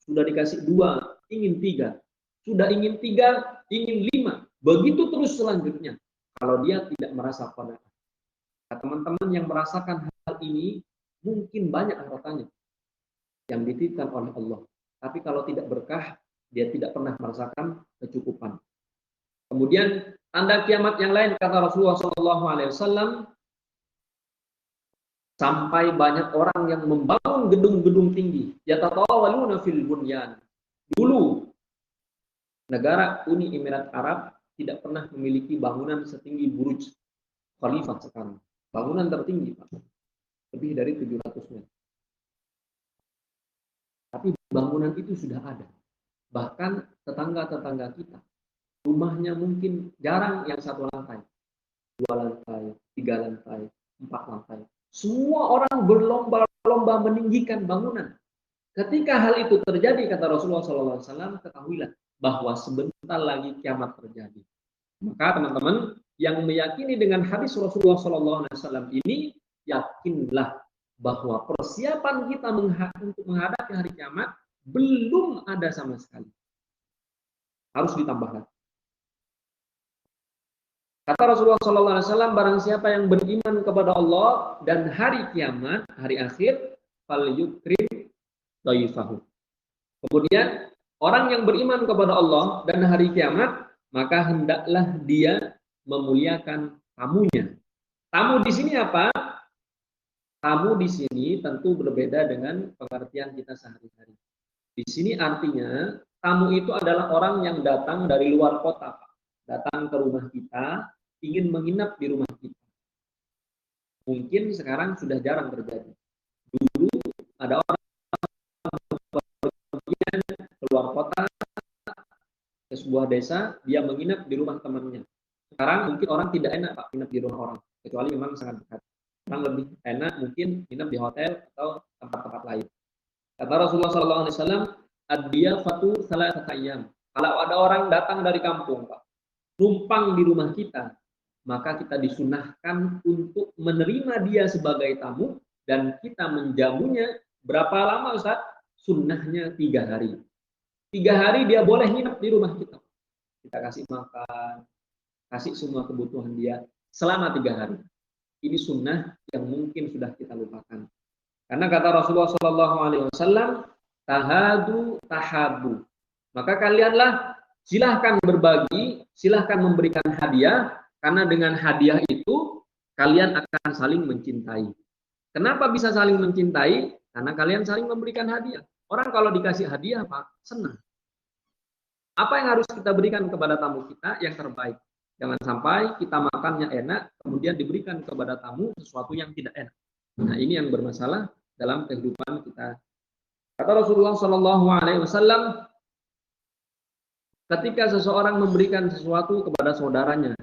Sudah dikasih 2, ingin 3. Sudah ingin 3, ingin 5. Begitu terus selanjutnya. Kalau dia tidak merasa qanaah. Nah, teman-teman yang merasakan hal ini, mungkin banyak hartanya yang dititipkan oleh Allah. Tapi kalau tidak berkah, dia tidak pernah merasakan kecukupan. Kemudian tanda kiamat yang lain kata Rasulullah SAW, sampai banyak orang yang membangun gedung-gedung tinggi. Yatatawaluna fil bunyan. Dulu negara Uni Emirat Arab tidak pernah memiliki bangunan setinggi Burj Khalifah sekarang. Bangunan tertinggi, Pak. Lebih dari 700 meter. Tapi bangunan itu sudah ada. Bahkan tetangga-tetangga kita, rumahnya mungkin jarang yang 1 lantai, 2 lantai, 3 lantai, 4 lantai. Semua orang berlomba-lomba meninggikan bangunan. Ketika hal itu terjadi, kata Rasulullah SAW, ketahuilah bahwa sebentar lagi kiamat terjadi. Maka teman-teman yang meyakini dengan hadis Rasulullah SAW ini, yakinlah bahwa persiapan kita untuk menghadapi hari kiamat belum ada sama sekali. Harus ditambahkan. Kata Rasulullah SAW, barang siapa yang beriman kepada Allah dan hari kiamat, hari akhir, fal yukrim dhaifahu. Kemudian Orang yang beriman kepada Allah dan hari kiamat, maka hendaklah dia memuliakan tamunya. Tamu di sini apa? Tamu di sini tentu berbeda dengan pengertian kita sehari-hari. Di sini artinya tamu itu adalah orang yang datang dari luar kota, Pak. Datang ke rumah kita, ingin menginap di rumah kita. Mungkin sekarang sudah jarang terjadi. Dulu ada orang keluar kota ke sebuah desa, dia menginap di rumah temannya. Sekarang mungkin orang tidak enak Pak menginap di rumah orang, kecuali memang sangat dekat. Orang lebih enak mungkin menginap di hotel atau tempat-tempat lain. Kata Rasulullah SAW, ad-diyafatu salasata ayyam. Kalau ada orang datang dari kampung, Pak, numpang di rumah kita, maka kita disunahkan untuk menerima dia sebagai tamu dan kita menjamunya berapa lama, Ustaz? Sunnahnya 3 hari. 3 hari dia boleh nginep di rumah kita. Kita kasih makan, kasih semua kebutuhan dia selama 3 hari. Ini sunnah yang mungkin sudah kita lupakan. Karena kata Rasulullah SAW, tahadu tahabu. Maka kalianlah silahkan berbagi, silahkan memberikan hadiah, karena dengan hadiah itu kalian akan saling mencintai. Kenapa bisa saling mencintai? Karena kalian saling memberikan hadiah. Orang kalau dikasih hadiah, Pak, senang. Apa yang harus kita berikan kepada tamu kita? Yang terbaik. Jangan sampai kita makannya enak, kemudian diberikan kepada tamu sesuatu yang tidak enak. Nah, ini yang bermasalah dalam kehidupan kita. Kata Rasulullah SAW, ketika seseorang memberikan sesuatu kepada saudaranya,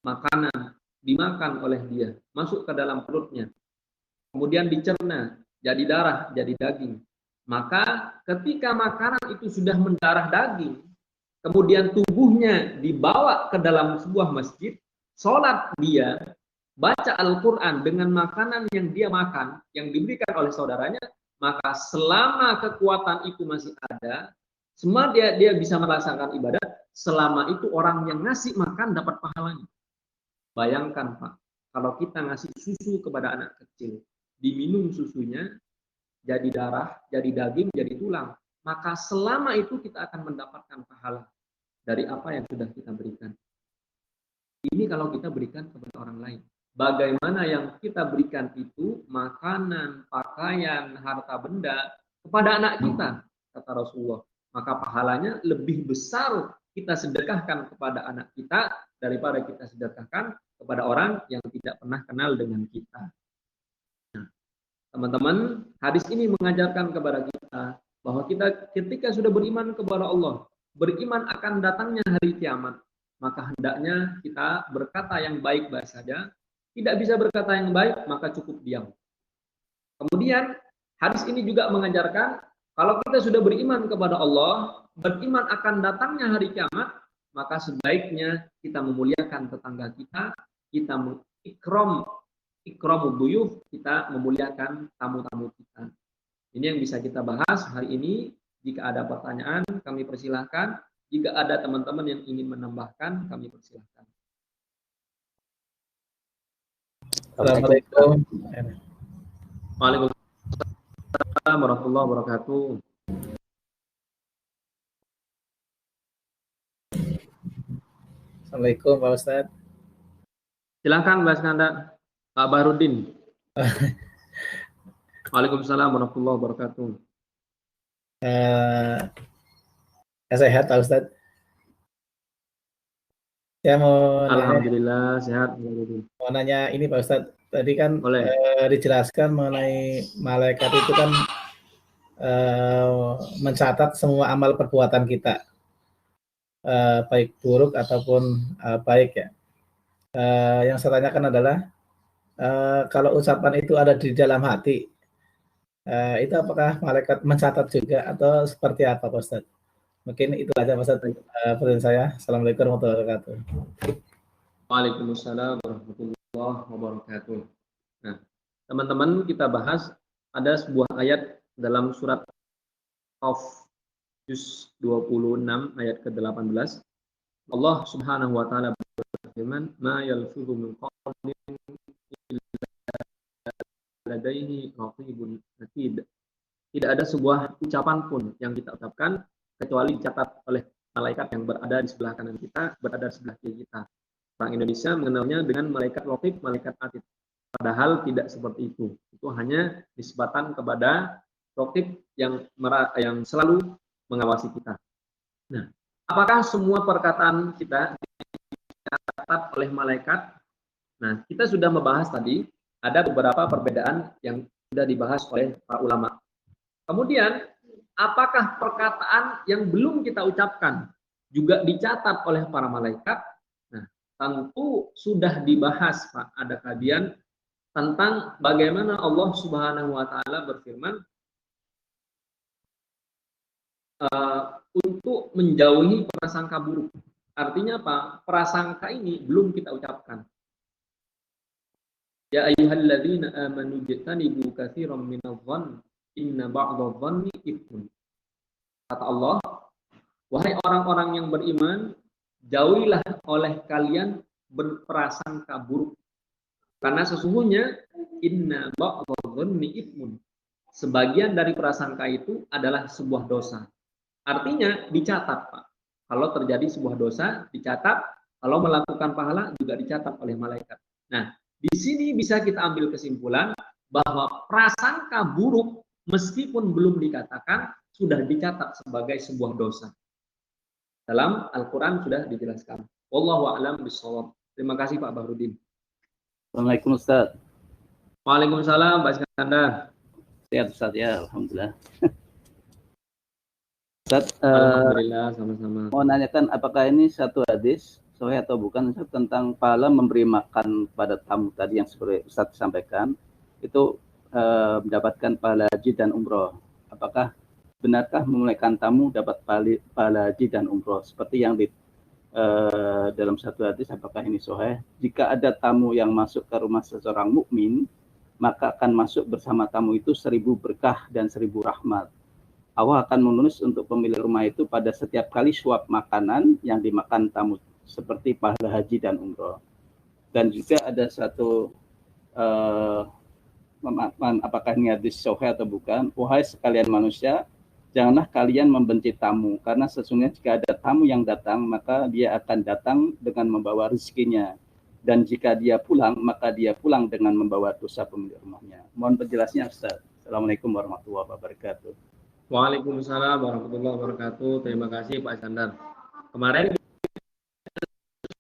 makanan dimakan oleh dia, masuk ke dalam perutnya, kemudian dicerna, jadi darah, jadi daging. Maka ketika makanan itu sudah mendarah daging, kemudian tubuhnya dibawa ke dalam sebuah masjid, sholat dia, baca Al-Quran dengan makanan yang dia makan, yang diberikan oleh saudaranya, maka selama kekuatan itu masih ada, semua dia bisa merasakan ibadah, selama itu orang yang ngasih makan dapat pahalanya. Bayangkan Pak, kalau kita ngasih susu kepada anak kecil, diminum susunya, jadi darah, jadi daging, jadi tulang, maka selama itu kita akan mendapatkan pahala dari apa yang sudah kita berikan. Ini kalau kita berikan kepada orang lain. Bagaimana yang kita berikan itu, makanan, pakaian, harta benda, kepada anak kita, kata Rasulullah. Maka pahalanya lebih besar kita sedekahkan kepada anak kita, daripada kita sedekahkan kepada orang yang tidak pernah kenal dengan kita. Teman-teman, hadis ini mengajarkan kepada kita bahwa kita ketika sudah beriman kepada Allah, beriman akan datangnya hari kiamat, maka hendaknya kita berkata yang baik-baik saja. Tidak bisa berkata yang baik, maka cukup diam. Kemudian, hadis ini juga mengajarkan kalau kita sudah beriman kepada Allah, beriman akan datangnya hari kiamat, maka sebaiknya kita memuliakan tetangga kita ikramul duyuf, kita memuliakan tamu-tamu kita. Ini yang bisa kita bahas hari ini. Jika ada pertanyaan, kami persilahkan. Jika ada teman-teman yang ingin menambahkan, kami persilahkan. Assalamualaikum. Waalaikumsalam warahmatullahi wabarakatuh. Assalamualaikum Pak Ustadz. Silakan Mas Nanda. Pak Barudin. Waalaikumsalam warahmatullahi wabarakatuh. Sehat Pak Ustadz. Saya mau Alhamdulillah sehat. Mau nanya ini Pak Ustadz. Tadi kan dijelaskan mengenai malaikat itu kan mencatat semua amal perbuatan kita, baik buruk ataupun baik ya. Yang saya tanyakan adalah kalau ucapan itu ada di dalam hati, itu apakah malaikat mencatat juga atau seperti apa Pak Ustadz? Mungkin itu aja Pak Ustadz pertanyaan saya. Assalamualaikum warahmatullahi wabarakatuh. Waalaikumsalam warahmatullahi wabarakatuh. Nah, teman-teman, kita bahas ada sebuah ayat dalam surat Qaf juz 26 ayat ke-18. Allah Subhanahu wa taala berfirman, "Ma yalfidhu min qawlin illa ladaihi raqibun atid." Tidak ada sebuah ucapan pun yang kita ucapkan kecuali dicatat oleh malaikat yang berada di sebelah kanan kita, berada di sebelah kiri kita. Orang Indonesia mengenalnya dengan malaikat raqib, malaikat atid. Padahal tidak seperti itu. Itu hanya nisbatan kepada raqib yang selalu mengawasi kita. Nah, apakah semua perkataan kita dicatat oleh malaikat? Nah, kita sudah membahas tadi ada beberapa perbedaan yang sudah dibahas oleh para ulama. Kemudian, apakah perkataan yang belum kita ucapkan juga dicatat oleh para malaikat? Nah, tentu sudah dibahas, Pak. Ada kajian tentang bagaimana Allah Subhanahu wa taala berfirman untuk menjauhi prasangka buruk. Artinya apa? Prasangka ini belum kita ucapkan. Ya ayyuhalladzina amanu jtanibu katsiran minadh-dhanni inna ba'dadh-dhanni itsmun. Kata Allah, wahai orang-orang yang beriman, jauhilah oleh kalian berprasangka buruk. Karena sesungguhnya inna ba'dadh-dhanni itsmun. Sebagian dari prasangka itu adalah sebuah dosa. Artinya dicatat, Pak. Kalau terjadi sebuah dosa, dicatat. Kalau melakukan pahala, juga dicatat oleh malaikat. Nah, di sini bisa kita ambil kesimpulan bahwa prasangka buruk meskipun belum dikatakan, sudah dicatat sebagai sebuah dosa. Dalam Al-Quran sudah dijelaskan. Wallahu a'lam bishawab. Terima kasih Pak Bahrudin. Assalamualaikum Ustaz. Waalaikumsalam Pak Iskandar. Sehat Ustaz ya, Alhamdulillah. Ustaz, Alhamdulillah, sama-sama. mau nanyakan apakah ini satu hadis sahih atau bukan Ustaz, tentang pahala memberi makan pada tamu tadi yang seperti Ustaz sampaikan itu mendapatkan pahala haji dan umroh. Apakah benarkah memulaikan tamu dapat pahala haji dan umroh seperti yang di dalam satu hadis? Apakah ini sahih? Jika ada tamu yang masuk ke rumah seseorang mukmin, maka akan masuk bersama tamu itu 1000 berkah dan 1000 rahmat. Allah akan menulis untuk pemilik rumah itu pada setiap kali suap makanan yang dimakan tamu, seperti pahala haji dan umroh. Dan juga ada satu apakah ini hadis sahih atau bukan? Wahai sekalian manusia, janganlah kalian membenci tamu, karena sesungguhnya jika ada tamu yang datang, maka dia akan datang dengan membawa rezekinya. Dan jika dia pulang, maka dia pulang dengan membawa dosa pemilik rumahnya. Mohon penjelasannya, Ustaz. Assalamualaikum warahmatullahi wabarakatuh. Waalaikumsalam warahmatullahi wabarakatuh. Terima kasih Pak Iskandar. Kemarin kita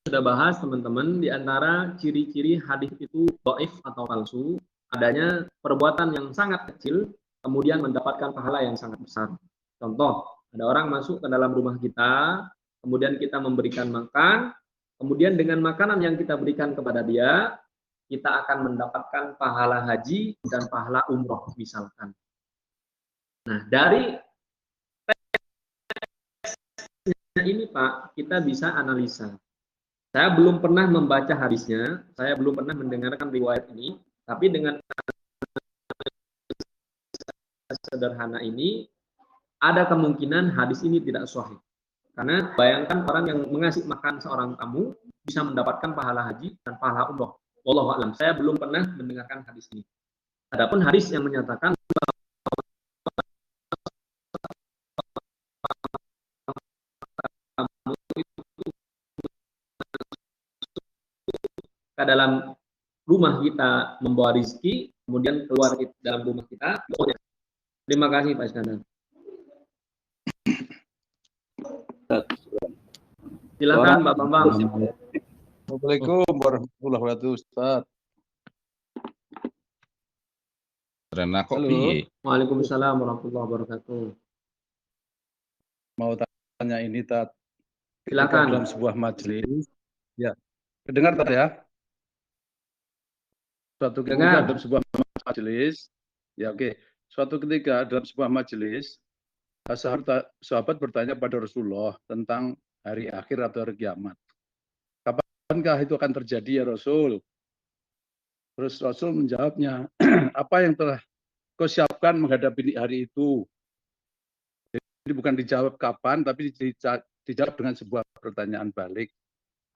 sudah bahas teman-teman di antara ciri-ciri hadis itu dhaif atau palsu, adanya perbuatan yang sangat kecil kemudian mendapatkan pahala yang sangat besar. Contoh, ada orang masuk ke dalam rumah kita, kemudian kita memberikan makan, kemudian dengan makanan yang kita berikan kepada dia, kita akan mendapatkan pahala haji dan pahala umroh misalkan. Nah, dari teksnya ini Pak, kita bisa analisa. Saya belum pernah membaca hadisnya, saya belum pernah mendengarkan riwayat ini, tapi dengan sederhana ini, ada kemungkinan hadis ini tidak sahih. Karena bayangkan orang yang mengasih makan seorang tamu bisa mendapatkan pahala haji dan pahala umroh. Wallahu a'lam. Saya belum pernah mendengarkan hadis ini. Adapun hadis yang menyatakan ke dalam rumah kita membawa rezeki, kemudian keluar dalam rumah kita. Terima kasih Pak Iskandar. Silakan Pak Bambang. Assalamualaikum warahmatullahi wabarakatuh, Ustaz. Rena kok piye? Waalaikumsalam warahmatullahi wabarakatuh. Mau tanya ini, Tat. Silakan. Dalam sebuah majelis, ya, dengar Tat ya. Suatu ketika dalam sebuah majelis, ya oke. Suatu ketika dalam sebuah majelis, sahabat bertanya pada Rasulullah tentang hari akhir atau hari kiamat. Kapankah itu akan terjadi ya Rasul? Terus Rasul menjawabnya, apa yang telah kau siapkan menghadapi hari itu? Jadi bukan dijawab kapan, tapi dijawab dengan sebuah pertanyaan balik.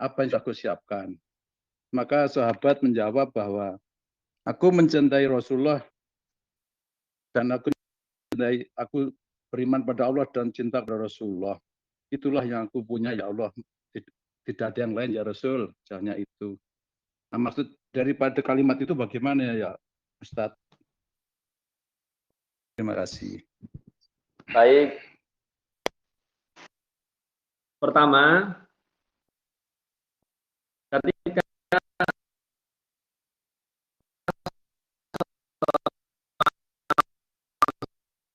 Apa yang sudah kau siapkan? Maka sahabat menjawab bahwa aku mencintai Rasulullah dan aku beriman pada Allah dan cinta kepada Rasulullah. Itulah yang aku punya ya Allah. Tidak ada yang lain ya Rasul. Hanya itu. Nah, maksud daripada kalimat itu bagaimana ya Ustadz? Terima kasih. Baik. Pertama, ketika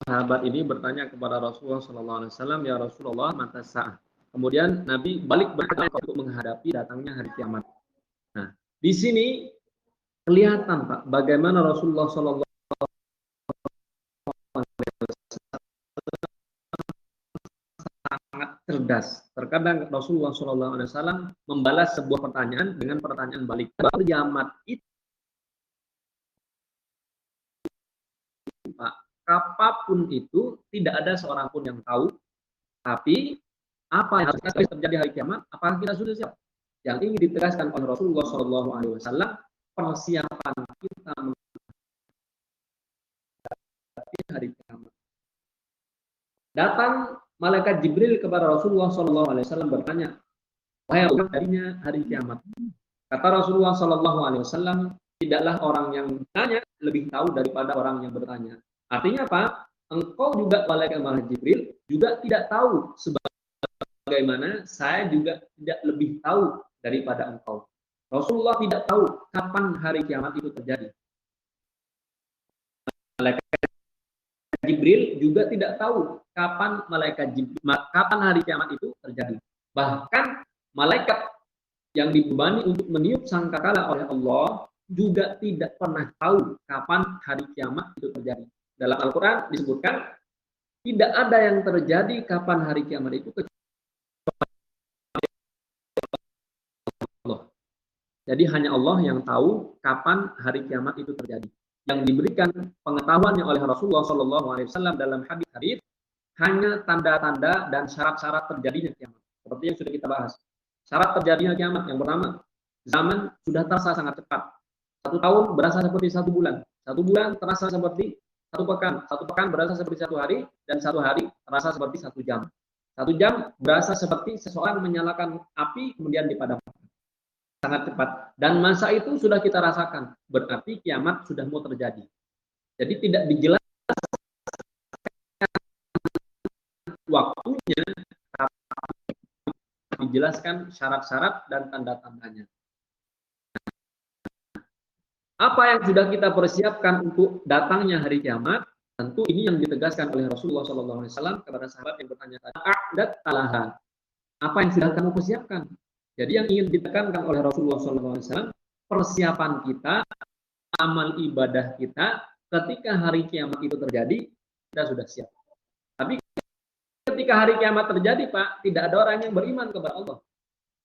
sahabat ini bertanya kepada Rasulullah SAW, ya Rasulullah, mata sa'ah. Kemudian Nabi balik berkata untuk menghadapi datangnya hari kiamat. Nah, di sini kelihatan Pak, bagaimana Rasulullah SAW sangat cerdas. Terkadang Rasulullah SAW membalas sebuah pertanyaan dengan pertanyaan balik. Kiamat itu, Pak, apapun itu tidak ada seorang pun yang tahu. Tapi apa yang harus terjadi hari kiamat? Apakah kita sudah siap? Yang ingin ditegaskan oleh Rasulullah SAW, persiapan kita menghadapi hari kiamat. Datang malaikat Jibril kepada Rasulullah SAW bertanya, wahai darinya hari kiamat. Kata Rasulullah SAW, tidaklah orang yang bertanya lebih tahu daripada orang yang bertanya. Artinya apa? Engkau juga malaikat Jibril juga tidak tahu sebagaimana saya juga tidak lebih tahu daripada engkau. Rasulullah tidak tahu kapan hari kiamat itu terjadi. Malaikat Jibril juga tidak tahu kapan kapan hari kiamat itu terjadi. Bahkan malaikat yang dibebani untuk meniup sangkakala oleh Allah juga tidak pernah tahu kapan hari kiamat itu terjadi. Dalam Al-Quran disebutkan tidak ada yang terjadi kapan hari kiamat itu kecuali Allah. Jadi hanya Allah yang tahu kapan hari kiamat itu terjadi. Yang diberikan pengetahuannya oleh Rasulullah SAW dalam hadis-hadis hanya tanda-tanda dan syarat-syarat terjadinya kiamat. Seperti yang sudah kita bahas. Syarat terjadinya kiamat yang pertama, zaman sudah terasa sangat cepat. 1 tahun berasa seperti 1 bulan. 1 bulan terasa seperti 1 pekan. 1 pekan berasa seperti 1 hari, dan 1 hari terasa seperti 1 jam. 1 jam berasa seperti seseorang menyalakan api kemudian dipadamkan. Sangat cepat. Dan masa itu sudah kita rasakan. Berarti kiamat sudah mau terjadi. Jadi tidak dijelaskan waktunya, dijelaskan syarat-syarat dan tanda-tandanya. Apa yang sudah kita persiapkan untuk datangnya hari kiamat? Tentu ini yang ditegaskan oleh Rasulullah SAW kepada sahabat yang bertanya tadi. A'dat talaha. Apa yang sudah kamu persiapkan? Jadi yang ingin ditekankan oleh Rasulullah SAW, persiapan kita, amal ibadah kita, ketika hari kiamat itu terjadi, kita sudah siap. Tapi ketika hari kiamat terjadi, Pak, tidak ada orang yang beriman kepada Allah.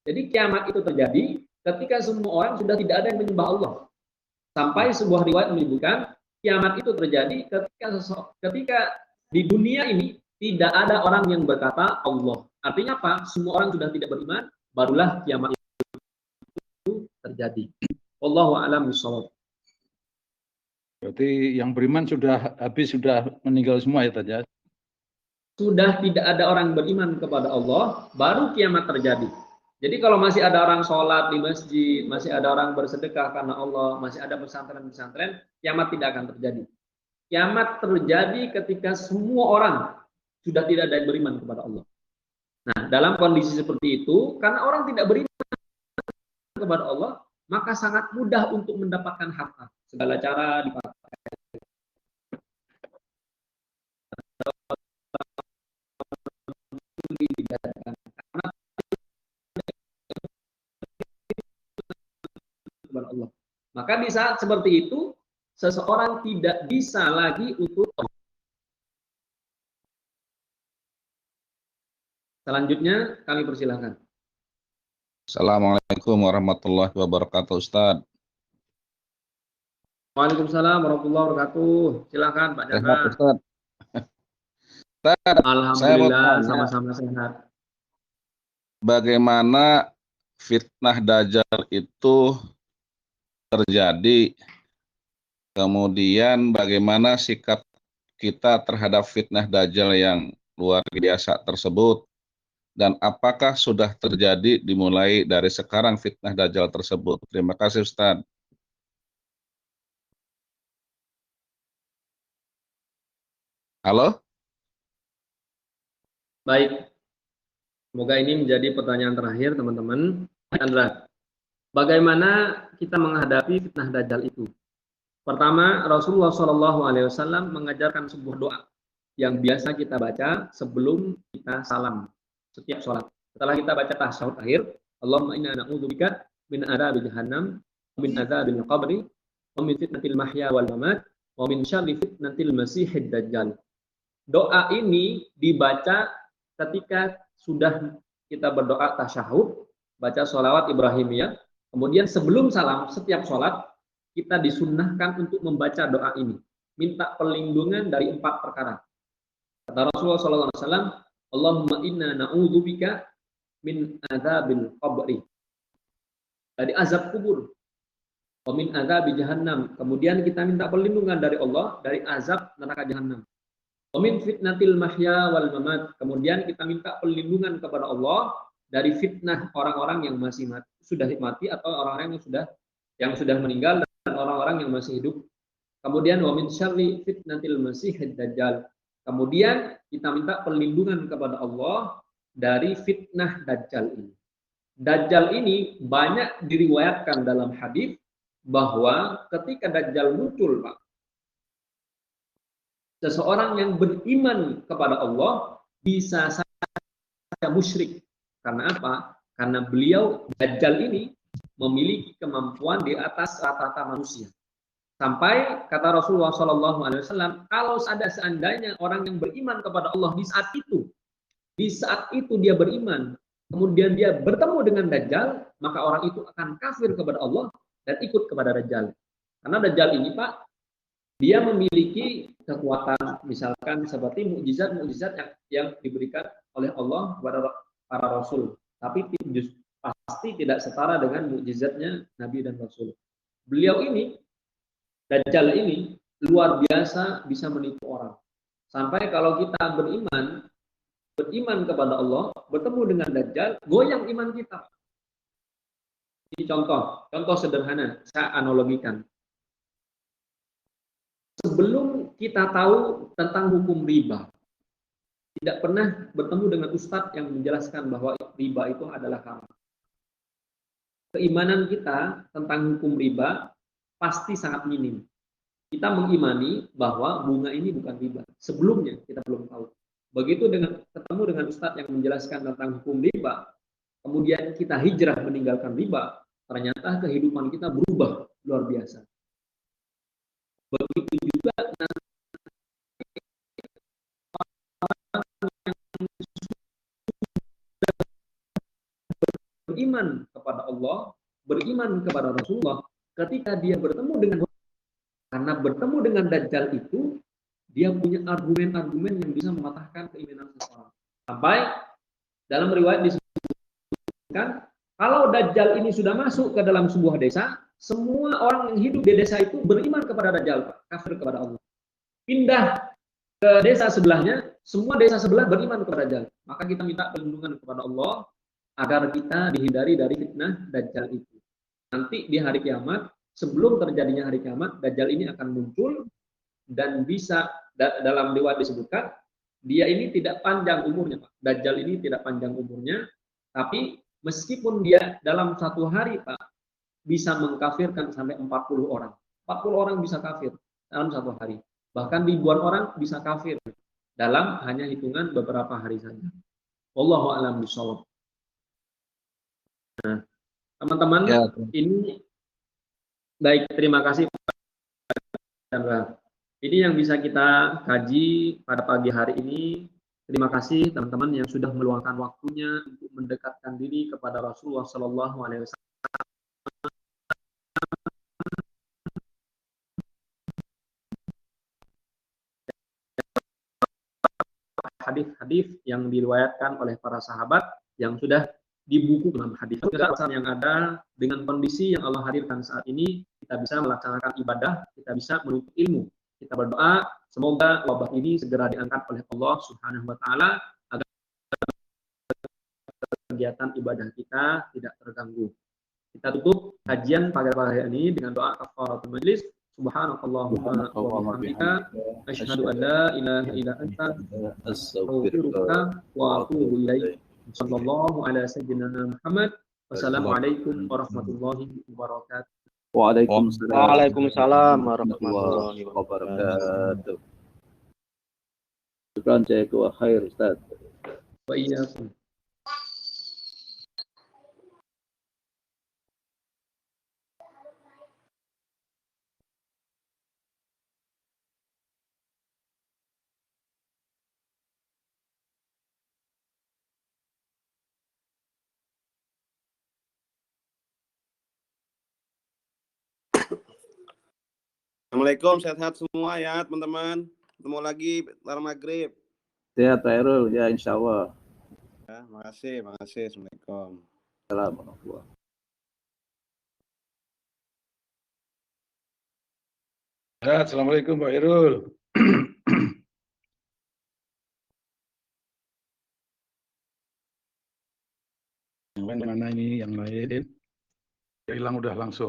Jadi kiamat itu terjadi ketika semua orang sudah tidak ada yang menyembah Allah. Sampai sebuah riwayat menyebutkan, kiamat itu terjadi ketika di dunia ini tidak ada orang yang berkata Allah. Artinya apa? Semua orang sudah tidak beriman, barulah kiamat itu terjadi. Wallahu a'lam bishawab. Berarti yang beriman sudah habis, sudah meninggal semua ya tadi ya? Sudah tidak ada orang beriman kepada Allah, baru kiamat terjadi. Jadi kalau masih ada orang sholat di masjid, masih ada orang bersedekah karena Allah, masih ada pesantren-pesantren, kiamat tidak akan terjadi. Kiamat terjadi ketika semua orang sudah tidak ada yang beriman kepada Allah. Nah, dalam kondisi seperti itu, karena orang tidak beriman kepada Allah, maka sangat mudah untuk mendapatkan harta. Segala cara dipakai. Kepada Allah. Maka di saat seperti itu, seseorang tidak bisa lagi untuk. Selanjutnya kami persilahkan. Assalamualaikum warahmatullahi wabarakatuh, Ustaz. Waalaikumsalam warahmatullahi wabarakatuh. Silakan Pak Jaka. Ustaz. Alhamdulillah, sama-sama sehat. Bagaimana fitnah Dajjal itu terjadi? Kemudian bagaimana sikap kita terhadap fitnah Dajjal yang luar biasa tersebut? Dan apakah sudah terjadi dimulai dari sekarang fitnah Dajjal tersebut? Terima kasih Ustaz. Halo? Baik, semoga ini menjadi pertanyaan terakhir teman-teman. Andra, bagaimana kita menghadapi fitnah Dajjal itu? Pertama, Rasulullah SAW mengajarkan sebuah doa yang biasa kita baca sebelum kita salam setiap sholat. Setelah kita baca tasyahud akhir, Allahumma inna na'udzubika min adzabi jahannam, wa min adzabil qabri, wa min fitnatil mahya wal mamat, wa min syarri fitnatil masiihid dajjal. Doa ini dibaca ketika sudah kita berdoa tasyahud, baca sholawat Ibrahimiyah, kemudian sebelum salam setiap sholat kita disunnahkan untuk membaca doa ini, minta perlindungan dari 4 perkara. Kata Rasulullah SAW, Allahumma inna na'udzubika min adzabil qabri, dari azab kubur, wa min adzabi jahannam, kemudian kita minta perlindungan dari Allah dari azab neraka jahannam, wa min fitnatil mahya wal mamat, kemudian kita minta perlindungan kepada Allah dari fitnah orang-orang yang masih sudah mati atau orang-orang yang sudah meninggal dan orang-orang yang masih hidup. Kemudian wa min syarri fitnatil masiihid dajjal, kemudian kita minta perlindungan kepada Allah dari fitnah Dajjal ini. Dajjal ini banyak diriwayatkan dalam hadis bahwa ketika Dajjal muncul, Pak, seseorang yang beriman kepada Allah bisa saja musyrik. Karena apa? Karena beliau, Dajjal ini, memiliki kemampuan di atas rata-rata manusia. Sampai kata Rasulullah SAW, kalau ada seandainya orang yang beriman kepada Allah di saat itu dia beriman, kemudian dia bertemu dengan Dajjal, maka orang itu akan kafir kepada Allah dan ikut kepada Dajjal. Karena Dajjal ini, Pak, dia memiliki kekuatan, misalkan seperti mukjizat-mukjizat yang diberikan oleh Allah kepada para Rasul. Tapi pasti tidak setara dengan mukjizatnya Nabi dan Rasul. Beliau ini, Dajjal ini luar biasa bisa menipu orang. Sampai kalau kita beriman kepada Allah, bertemu dengan Dajjal, goyang iman kita. Ini contoh sederhana, saya analogikan. Sebelum kita tahu tentang hukum riba, tidak pernah bertemu dengan ustadz yang menjelaskan bahwa riba itu adalah haram. Keimanan kita tentang hukum riba pasti sangat minim. Kita mengimani bahwa bunga ini bukan riba. Sebelumnya kita belum tahu. Begitu ketemu dengan ustadz yang menjelaskan tentang hukum riba, kemudian kita hijrah meninggalkan riba, ternyata kehidupan kita berubah luar biasa. Begitu juga nanti beriman kepada Allah, beriman kepada Rasulullah, ketika dia bertemu dengan Dajjal itu, dia punya argumen-argumen yang bisa mematahkan keimanan seseorang. Sampai dalam riwayat disebutkan, kalau Dajjal ini sudah masuk ke dalam sebuah desa, semua orang yang hidup di desa itu beriman kepada Dajjal, kafir kepada Allah. Pindah ke desa sebelahnya, semua desa sebelah beriman kepada Dajjal. Maka kita minta perlindungan kepada Allah agar kita dihindari dari fitnah Dajjal itu. Nanti di hari kiamat, sebelum terjadinya hari kiamat, Dajjal ini akan muncul dan bisa dalam riwayat disebutkan dia ini tidak panjang umurnya, Pak. Dajjal ini tidak panjang umurnya, tapi meskipun dia dalam satu hari, Pak, bisa mengkafirkan sampai 40 orang. 40 orang bisa kafir dalam satu hari. Bahkan ribuan orang bisa kafir dalam hanya hitungan beberapa hari saja. Wallahu a'lam bishawab. Nah, teman-teman, ya, ini baik, terima kasih Pak Chandra. Ini yang bisa kita kaji pada pagi hari ini. Terima kasih teman-teman yang sudah meluangkan waktunya untuk mendekatkan diri kepada Rasulullah SAW. Hadis-hadis yang diriwayatkan oleh para sahabat yang sudah di buku dalam hadis yang ada dengan kondisi yang Allah hadirkan saat ini, kita bisa melaksanakan ibadah, kita bisa menuntut ilmu, kita berdoa Semoga wabah ini segera diangkat oleh Allah Subhanahu wa taala agar kegiatan ibadah kita tidak terganggu. Kita tutup kajian pagi ini dengan doa kafaratul majlis. Subhanakallahumma wa bihamdika asyhadu an la ilaha illa anta astaghfiruka wa atubu ilaik. Sallallahu ala sayyidina Muhammad. Wassalamualaikum warahmatullahi wabarakatuh. Waalaikumsalam warahmatullahi wabarakatuh. Syukran jazakallahu khair Ustaz. Wa iyyakum. Assalamualaikum, sehat-sehat semua ya teman-teman. Ketemu lagi lar maghrib. Sehat Pak Hairul, ya insya Allah. Ya, makasih. Assalamualaikum. Assalamualaikum. Ya, Assalamualaikum Pak Hairul. Yang lain mana ini? Yang lain hilang udah langsung.